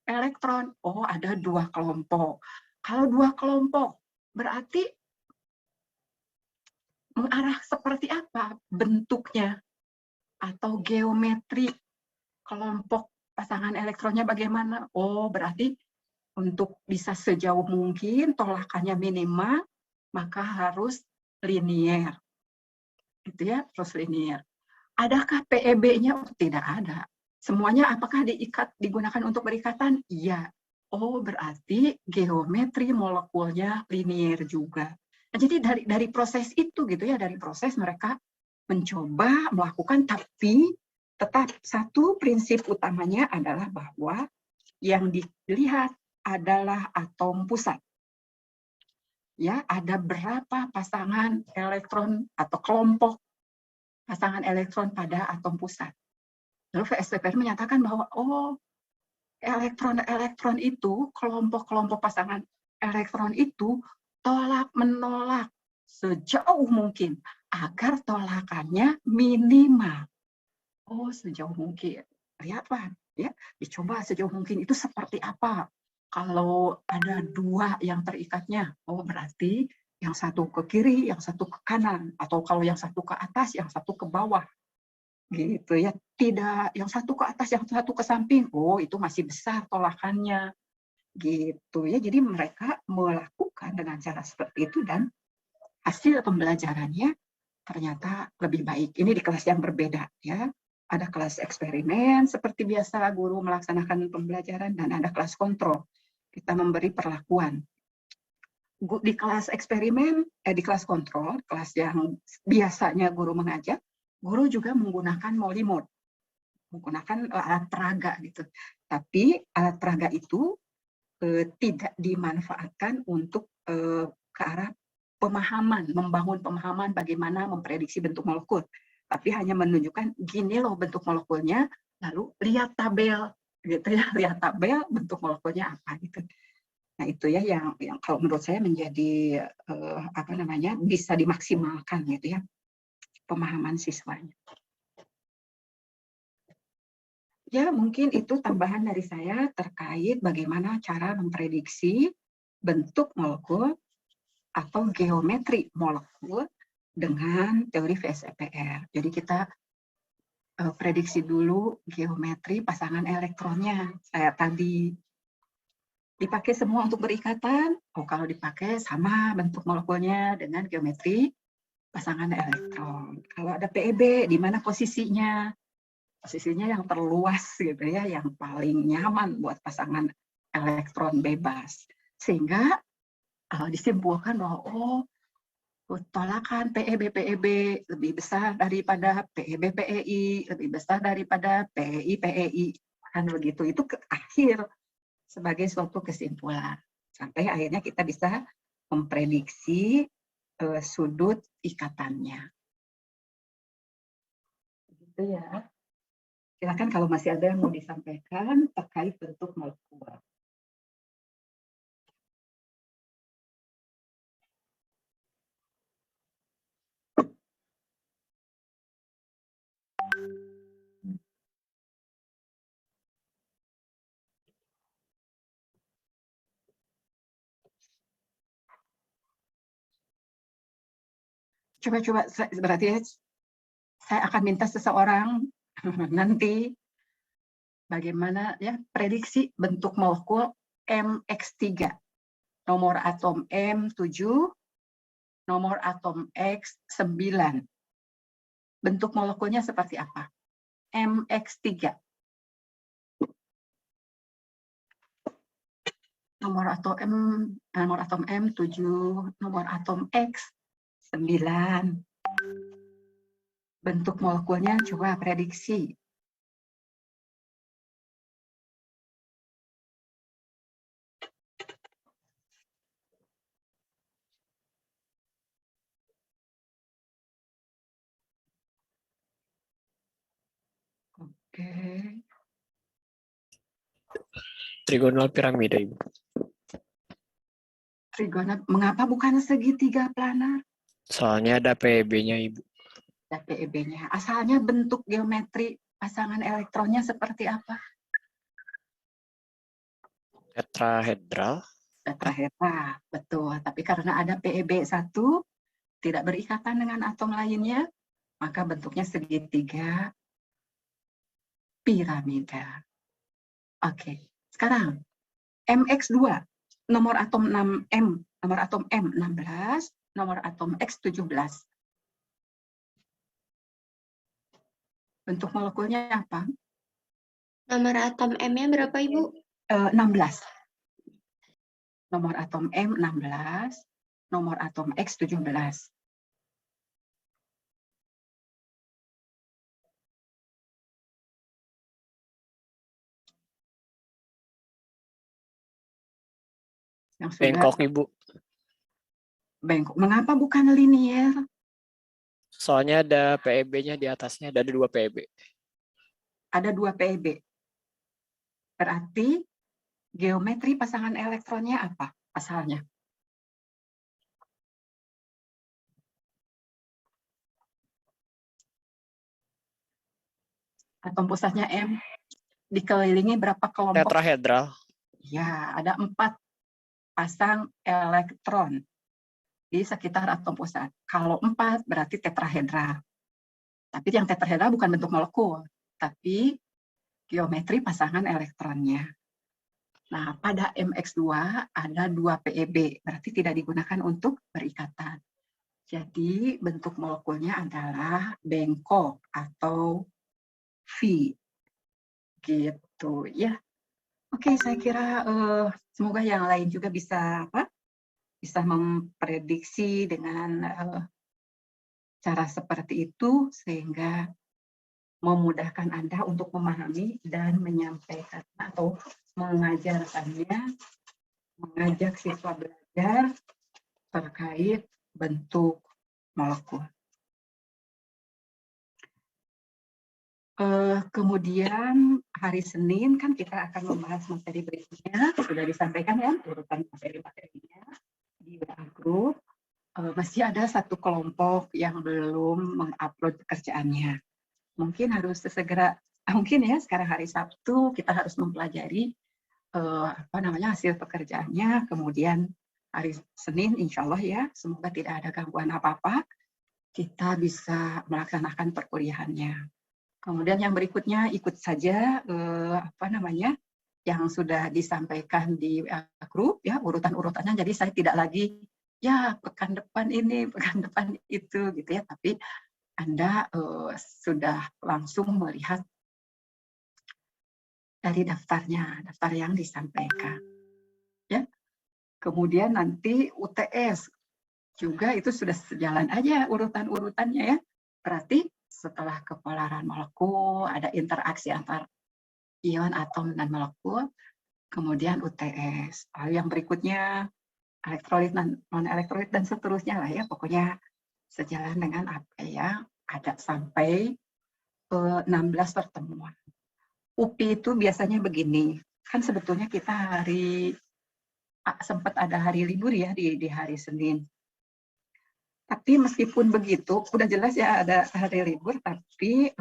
elektron? Oh, ada 2 kelompok. Kalau 2 kelompok, berarti mengarah seperti apa bentuknya? Atau geometri kelompok pasangan elektronnya bagaimana? Oh, berarti untuk bisa sejauh mungkin tolakannya minimal, maka harus linier. Gitu ya, terus linier. Adakah PEB-nya? Oh, tidak ada. Semuanya apakah digunakan untuk berikatan? Iya. Oh, berarti geometri molekulnya linier juga. Nah, jadi dari proses itu gitu ya, dari proses mereka mencoba melakukan, tapi tetap satu prinsip utamanya adalah bahwa yang dilihat adalah atom pusat. Ya, ada berapa pasangan elektron atau kelompok pasangan elektron pada atom pusat. Lalu VSEPR menyatakan bahwa oh, elektron-elektron itu, kelompok-kelompok pasangan elektron itu tolak-menolak sejauh mungkin agar tolakannya minimal. Oh, sejauh mungkin. Lihat Pak, ya, dicoba sejauh mungkin itu seperti apa. Kalau ada 2 yang terikatnya, oh berarti yang satu ke kiri, yang satu ke kanan, atau kalau yang satu ke atas, yang satu ke bawah. Gitu ya, tidak yang satu ke atas, yang satu ke samping. Oh, itu masih besar tolakannya. Gitu ya. Jadi mereka melakukan dengan cara seperti itu dan hasil pembelajarannya ternyata lebih baik. Ini di kelas yang berbeda ya. Ada kelas eksperimen seperti biasa guru melaksanakan pembelajaran dan ada kelas kontrol. Kita memberi perlakuan. Di kelas eksperimen, di kelas kontrol, kelas yang biasanya guru mengajak, guru juga menggunakan Molly mode, menggunakan alat peraga gitu. Tapi alat peraga itu tidak dimanfaatkan untuk ke arah pemahaman, membangun pemahaman bagaimana memprediksi bentuk molekul, tapi hanya menunjukkan gini loh bentuk molekulnya, lalu lihat tabel, gitu ya, lihat tabel bentuk molekulnya apa gitu. Nah itu ya yang kalau menurut saya menjadi bisa dimaksimalkan gitu ya pemahaman siswanya. Ya mungkin itu tambahan dari saya terkait bagaimana cara memprediksi bentuk molekul atau geometri molekul dengan teori VSEPR. Jadi kita prediksi dulu geometri pasangan elektronnya. Saya tadi dipakai semua untuk berikatan. Oh, kalau dipakai sama bentuk molekulnya dengan geometri pasangan elektron. Kalau ada PEB, di mana posisinya? Posisinya yang terluas gitu ya, yang paling nyaman buat pasangan elektron bebas. Sehingga disimpulkan bahwa tolakan PEB lebih besar daripada PEB-PEI, lebih besar daripada PEI-PEI. Kan begitu, itu ke akhir sebagai suatu kesimpulan. Sampai akhirnya kita bisa memprediksi sudut ikatannya. Gitu ya. Silakan kalau masih ada yang mau disampaikan terkait bentuk molekul. Coba-coba berarti saya akan minta seseorang nanti bagaimana ya prediksi bentuk molekul MX3. Nomor atom M7, nomor atom X9. Bentuk molekulnya seperti apa? MX3. Nomor atom M7, nomor atom X9. Bentuk molekulnya coba prediksi. Oke. Trigonal piramida, Ibu. Trigonal, mengapa bukan segitiga planar? Soalnya ada PEB-nya, Ibu. Ada PEB-nya. Asalnya bentuk geometri pasangan elektronnya seperti apa? Tetrahedral. Tetrahedra, betul. Tapi karena ada PEB1, tidak berikatan dengan atom lainnya, maka bentuknya segitiga piramida. Oke, sekarang MX2, nomor atom 6M, nomor atom M16, nomor atom X17. Bentuk molekulnya apa? Nomor atom M-nya berapa, Ibu? 16. Nomor atom M16, nomor atom X17. Yang sudah Bengkok, Ibu. Bengkok. Mengapa bukan linier? Soalnya ada PEB-nya di atasnya, ada 2 PEB. Ada 2 PEB. Berarti geometri pasangan elektronnya apa asalnya? Atom pusatnya M dikelilingi berapa kelompok? Tetrahedral. Ya, ada 4 pasang elektron di sekitar atom pusat. Kalau 4 berarti tetrahedra. Tapi yang tetrahedra bukan bentuk molekul, tapi geometri pasangan elektronnya. Nah, pada MX2 ada 2 PEB, berarti tidak digunakan untuk berikatan. Jadi bentuk molekulnya adalah bengkok atau V. Gitu ya. Oke, saya kira semoga yang lain juga bisa memprediksi dengan cara seperti itu sehingga memudahkan Anda untuk memahami dan menyampaikan atau mengajarkannya mengajak siswa belajar terkait bentuk molekul. Kemudian hari Senin kan kita akan membahas materi berikutnya, sudah disampaikan ya urutan materi-materinya di WA Group. Masih ada satu kelompok yang belum mengupload pekerjaannya. Mungkin harus segera, mungkin ya sekarang hari Sabtu kita harus mempelajari hasil pekerjaannya, kemudian hari Senin insya Allah ya, semoga tidak ada gangguan apa-apa, kita bisa melaksanakan perkuliahannya. Kemudian yang berikutnya ikut saja yang sudah disampaikan di grup ya urutan-urutannya. Jadi saya tidak lagi ya pekan depan ini, pekan depan itu gitu ya. Tapi Anda sudah langsung melihat dari daftarnya, daftar yang disampaikan. Ya. Kemudian nanti UTS juga itu sudah sejalan aja urutan-urutannya ya. Berarti setelah kepolaran molekul, ada interaksi antar ion, atom, dan molekul, kemudian UTS. Lalu yang berikutnya, elektrolit, non-elektrolit, dan seterusnya lah ya, pokoknya sejalan dengan apa ya, ada sampai 16 pertemuan. UPI itu biasanya begini, kan sebetulnya kita sempat ada hari libur ya di hari Senin. Tapi meskipun begitu, udah jelas ya ada hari libur, tapi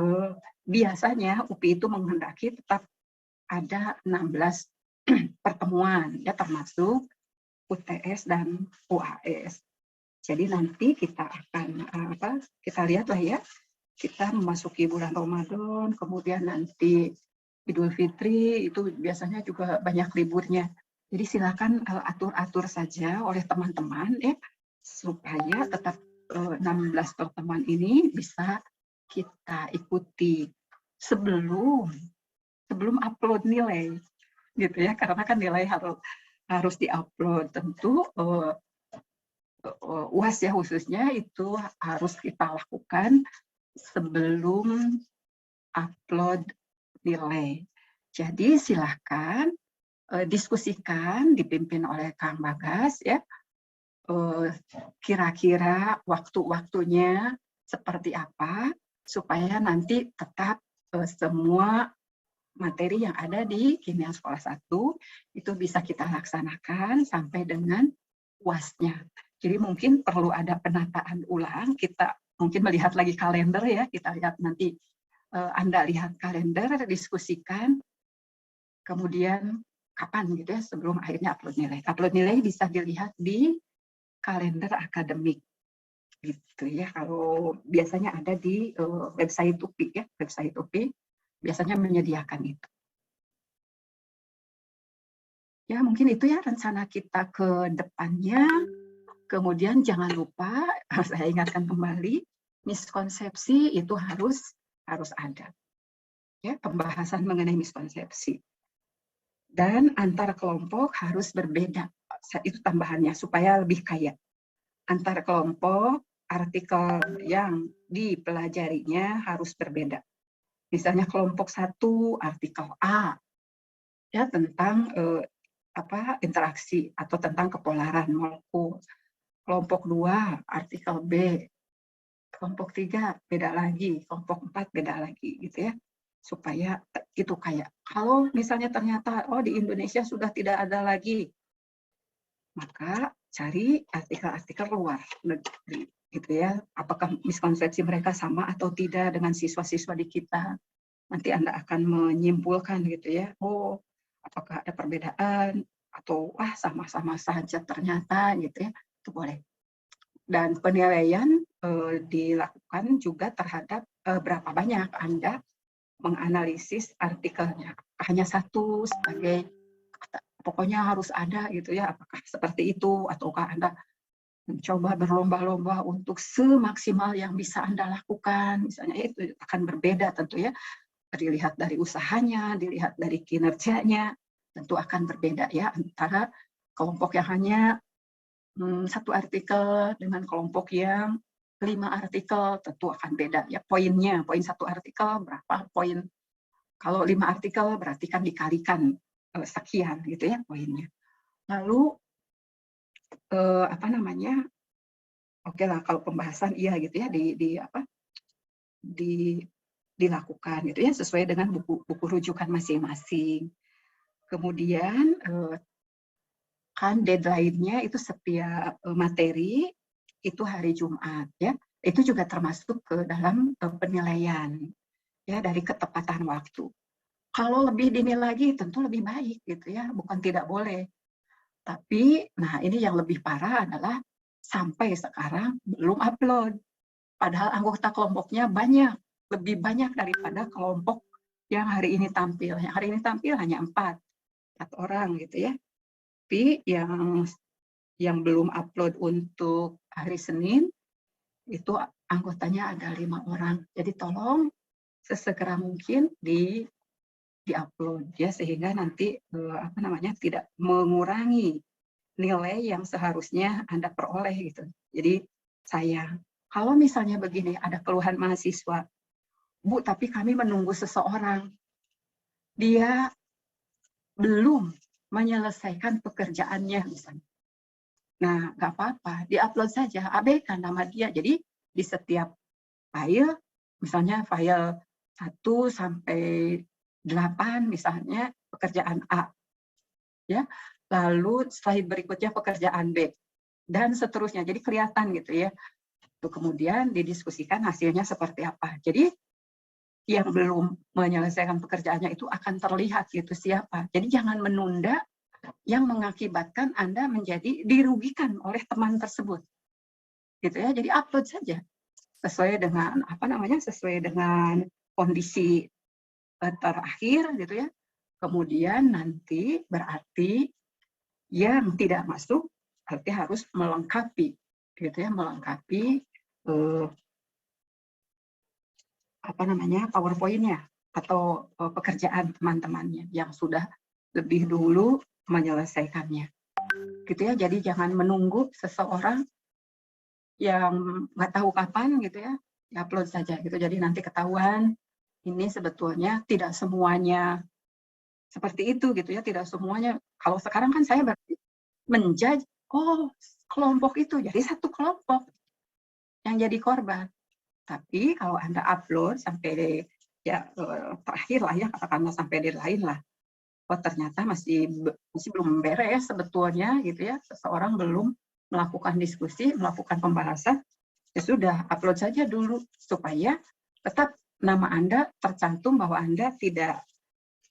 biasanya UPI itu menghendaki tetap ada 16 pertemuan, ya termasuk UTS dan UAS. Jadi nanti kita akan kita lihat lah ya, kita memasuki bulan Ramadan, kemudian nanti Idul Fitri itu biasanya juga banyak liburnya. Jadi silakan atur-atur saja oleh teman-teman ya, supaya tetap 16 pertemuan ini bisa kita ikuti sebelum upload nilai gitu ya, karena kan nilai harus diupload. Tentu UAS ya khususnya itu harus kita lakukan sebelum upload nilai. Jadi silahkan diskusikan, dipimpin oleh Kang Bagas ya, kira-kira waktu-waktunya seperti apa supaya nanti tetap semua materi yang ada di Kimia Sekolah 1 itu bisa kita laksanakan sampai dengan UAS-nya. Jadi mungkin perlu ada penataan ulang, kita mungkin melihat lagi kalender ya, kita lihat nanti Anda lihat kalender, diskusikan, kemudian kapan gitu ya sebelum akhirnya upload nilai. Upload nilai bisa dilihat di kalender akademik gitu ya. Kalau biasanya ada di website UPI ya, website UPI biasanya menyediakan itu. Ya mungkin itu ya rencana kita ke depannya. Kemudian jangan lupa, saya ingatkan kembali, miskonsepsi itu harus ada. Ya, pembahasan mengenai miskonsepsi. Dan antar kelompok harus berbeda. Itu tambahannya supaya lebih kaya. Antar kelompok artikel yang dipelajarinya harus berbeda. Misalnya kelompok 1 artikel A ya tentang interaksi atau tentang kepolaran molekul. Kelompok 2 artikel B. Kelompok 3 beda lagi, kelompok 4 beda lagi gitu ya. Supaya itu kayak kalau misalnya ternyata di Indonesia sudah tidak ada lagi, maka cari artikel-artikel luar negeri gitu ya. Apakah miskonsepsi mereka sama atau tidak dengan siswa-siswa di kita? Nanti Anda akan menyimpulkan gitu ya. Oh, apakah ada perbedaan atau sama-sama saja ternyata gitu ya. Itu boleh. Dan penilaian dilakukan juga terhadap berapa banyak Anda menganalisis artikelnya. Hanya satu sebagai pokoknya harus ada gitu ya, apakah seperti itu ataukah Anda mencoba berlomba-lomba untuk semaksimal yang bisa Anda lakukan, misalnya itu akan berbeda tentu ya, dilihat dari usahanya, dilihat dari kinerjanya, tentu akan berbeda ya antara kelompok yang hanya satu artikel dengan kelompok yang 5 artikel, tentu akan beda ya poinnya, poin satu artikel berapa poin, kalau 5 artikel berarti kan dikalikan sekian gitu ya poinnya. Lalu apa namanya? Oke lah kalau pembahasan iya gitu ya dilakukan gitu ya sesuai dengan buku rujukan masing-masing. Kemudian kan deadline-nya itu setiap materi itu hari Jumat ya. Itu juga termasuk ke dalam penilaian ya dari ketepatan waktu. Kalau lebih dini lagi tentu lebih baik gitu ya, bukan tidak boleh. Tapi nah ini yang lebih parah adalah sampai sekarang belum upload. Padahal anggota kelompoknya banyak, lebih banyak daripada kelompok yang hari ini tampil. Yang hari ini tampil hanya 4 orang gitu ya. Tapi yang belum upload untuk hari Senin itu anggotanya ada 5 orang. Jadi tolong sesegera mungkin di-upload ya sehingga nanti apa namanya tidak mengurangi nilai yang seharusnya Anda peroleh gitu. Jadi sayang. Kalau misalnya begini ada keluhan mahasiswa, Bu, tapi kami menunggu seseorang. Dia belum menyelesaikan pekerjaannya misalnya. Nah, nggak apa-apa, di-upload saja, abaikan nama dia. Jadi di setiap file, misalnya file 1 sampai 8 misalnya pekerjaan A. Ya. Lalu slide berikutnya pekerjaan B dan seterusnya. Jadi kelihatan gitu ya. Kemudian didiskusikan hasilnya seperti apa. Jadi yang belum menyelesaikan pekerjaannya itu akan terlihat gitu siapa. Jadi jangan menunda yang mengakibatkan Anda menjadi dirugikan oleh teman tersebut. Gitu ya. Jadi upload saja sesuai dengan apa namanya? Sesuai dengan kondisi terakhir gitu ya. Kemudian nanti berarti yang tidak masuk berarti harus melengkapi gitu ya, melengkapi apa namanya? PowerPoint-nya atau pekerjaan teman-temannya yang sudah lebih dulu menyelesaikannya. Gitu ya. Jadi jangan menunggu seseorang yang nggak tahu kapan gitu ya, upload saja gitu. Jadi nanti ketahuan ini sebetulnya tidak semuanya seperti itu gitu ya, tidak semuanya. Kalau sekarang kan saya berarti menjudge, oh kelompok itu jadi satu kelompok yang jadi korban. Tapi kalau Anda upload sampai ya terakhir lah ya, katakanlah sampai deadline lah, oh ternyata masih belum beres sebetulnya gitu ya, seseorang belum melakukan diskusi, melakukan pembahasan, ya sudah upload saja dulu supaya tetap nama Anda tercantum bahwa Anda tidak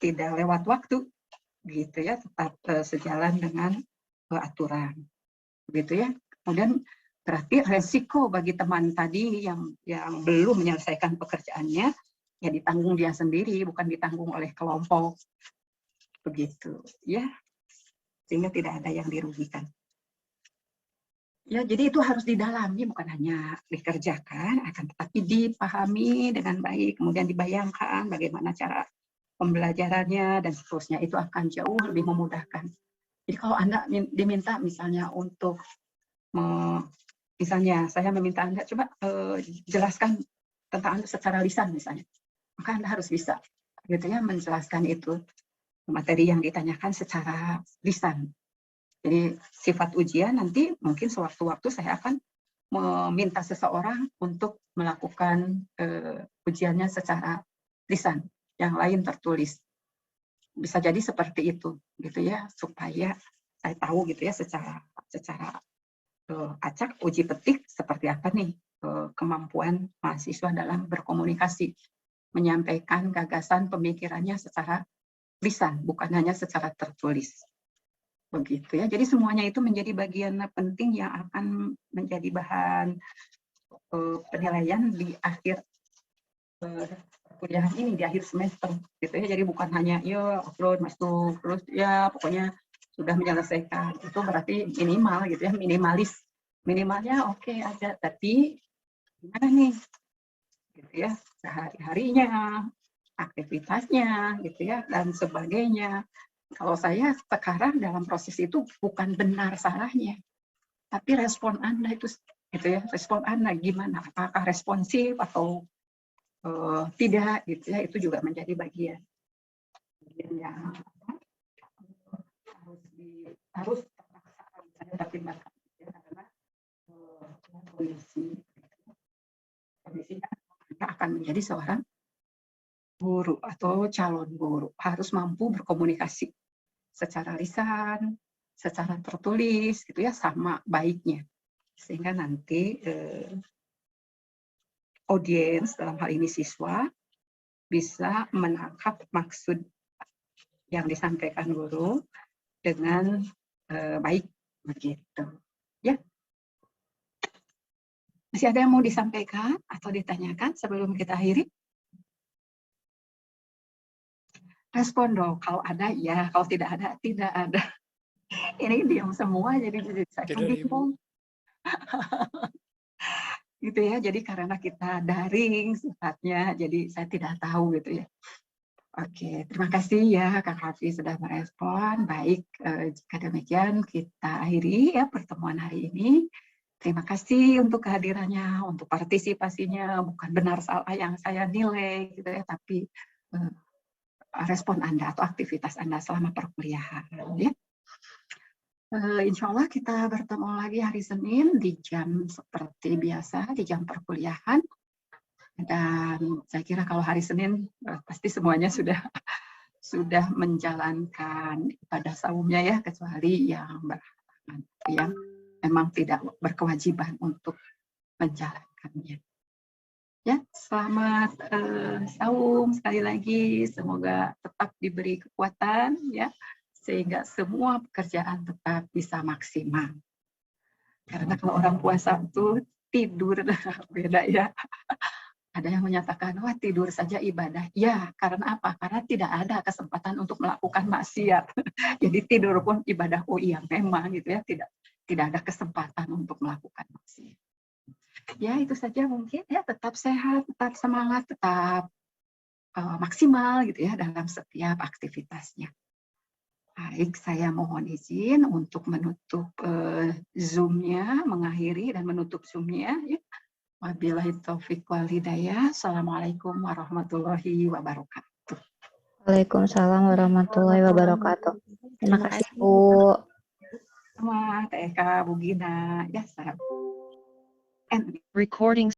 lewat waktu gitu ya, tetap sejalan dengan aturan begitu ya. Kemudian berarti resiko bagi teman tadi yang belum menyelesaikan pekerjaannya ya ditanggung dia sendiri, bukan ditanggung oleh kelompok begitu ya, sehingga tidak ada yang dirugikan. Ya, jadi itu harus didalami, bukan hanya dikerjakan, akan tetapi dipahami dengan baik, kemudian dibayangkan bagaimana cara pembelajarannya dan seterusnya, itu akan jauh lebih memudahkan. Jadi kalau Anda diminta misalnya untuk, misalnya saya meminta Anda coba jelaskan tentang Anda secara lisan misalnya, maka Anda harus bisa gitu ya menjelaskan itu materi yang ditanyakan secara lisan. Jadi sifat ujian nanti mungkin sewaktu-waktu saya akan meminta seseorang untuk melakukan ujiannya secara lisan, yang lain tertulis. Bisa jadi seperti itu, gitu ya, supaya saya tahu gitu ya secara acak uji petik seperti apa nih kemampuan mahasiswa dalam berkomunikasi, menyampaikan gagasan pemikirannya secara lisan, bukan hanya secara tertulis. Begitu ya. Jadi semuanya itu menjadi bagian penting yang akan menjadi bahan penilaian di akhir perkuliahan ini, di akhir semester gitu ya. Jadi bukan hanya ya upload masuk terus ya pokoknya sudah menyelesaikan. Itu berarti minimal gitu ya, minimalis. Minimalnya oke aja, tapi gimana nih? Gitu ya, sehari-harinya, aktivitasnya gitu ya dan sebagainya. Kalau saya sekarang dalam proses itu bukan benar salahnya, tapi respon Anda itu gitu ya, respon Anda gimana? Apakah responsif atau tidak gitu ya, itu juga menjadi bagian yang harus terpaksa saya pertimbangkan ya, karena kondisi Anda akan menjadi seorang guru atau calon guru, harus mampu berkomunikasi secara lisan, secara tertulis gitu ya, sama baiknya, sehingga nanti audiens dalam hal ini siswa bisa menangkap maksud yang disampaikan guru dengan baik begitu ya. Masih ada yang mau disampaikan atau ditanyakan sebelum kita akhiri? Respon dong, kalau ada ya, kalau tidak ada tidak ada. Ini diam semua jadi saya bingung. Gitu ya, jadi karena kita daring sifatnya, jadi saya tidak tahu gitu ya. Oke, terima kasih ya Kak Hafiz sudah merespon. Baik, jika demikian kita akhiri ya pertemuan hari ini. Terima kasih untuk kehadirannya, untuk partisipasinya, bukan benar salah yang saya nilai gitu ya, tapi respon Anda atau aktivitas Anda selama perkuliahan ya. Insya Allah kita bertemu lagi hari Senin di jam seperti biasa, di jam perkuliahan. Dan saya kira kalau hari Senin pasti semuanya sudah menjalankan ibadah saumnya ya, kecuali yang memang tidak berkewajiban untuk menjalankannya. Ya, selamat saum sekali lagi. Semoga tetap diberi kekuatan ya, sehingga semua pekerjaan tetap bisa maksimal. Karena kalau orang puasa itu tidur beda ya. Ada yang menyatakan, wah tidur saja ibadah. Ya, karena apa? Karena tidak ada kesempatan untuk melakukan maksiat. Jadi tidur pun ibadah. Oh iya, memang gitu ya, tidak ada kesempatan untuk melakukan maksiat. Ya, itu saja mungkin ya, tetap sehat, tetap semangat, tetap maksimal gitu ya dalam setiap aktivitasnya. Baik, saya mohon izin untuk menutup Zoom-nya, mengakhiri dan menutup Zoom-nya ya. Wabillahi taufiq wal hidayah. Assalamualaikum warahmatullahi wabarakatuh. Waalaikumsalam warahmatullahi wabarakatuh. Terima kasih Bu. Sama Teh Eka, Bu Gina. Ya, salam. Recording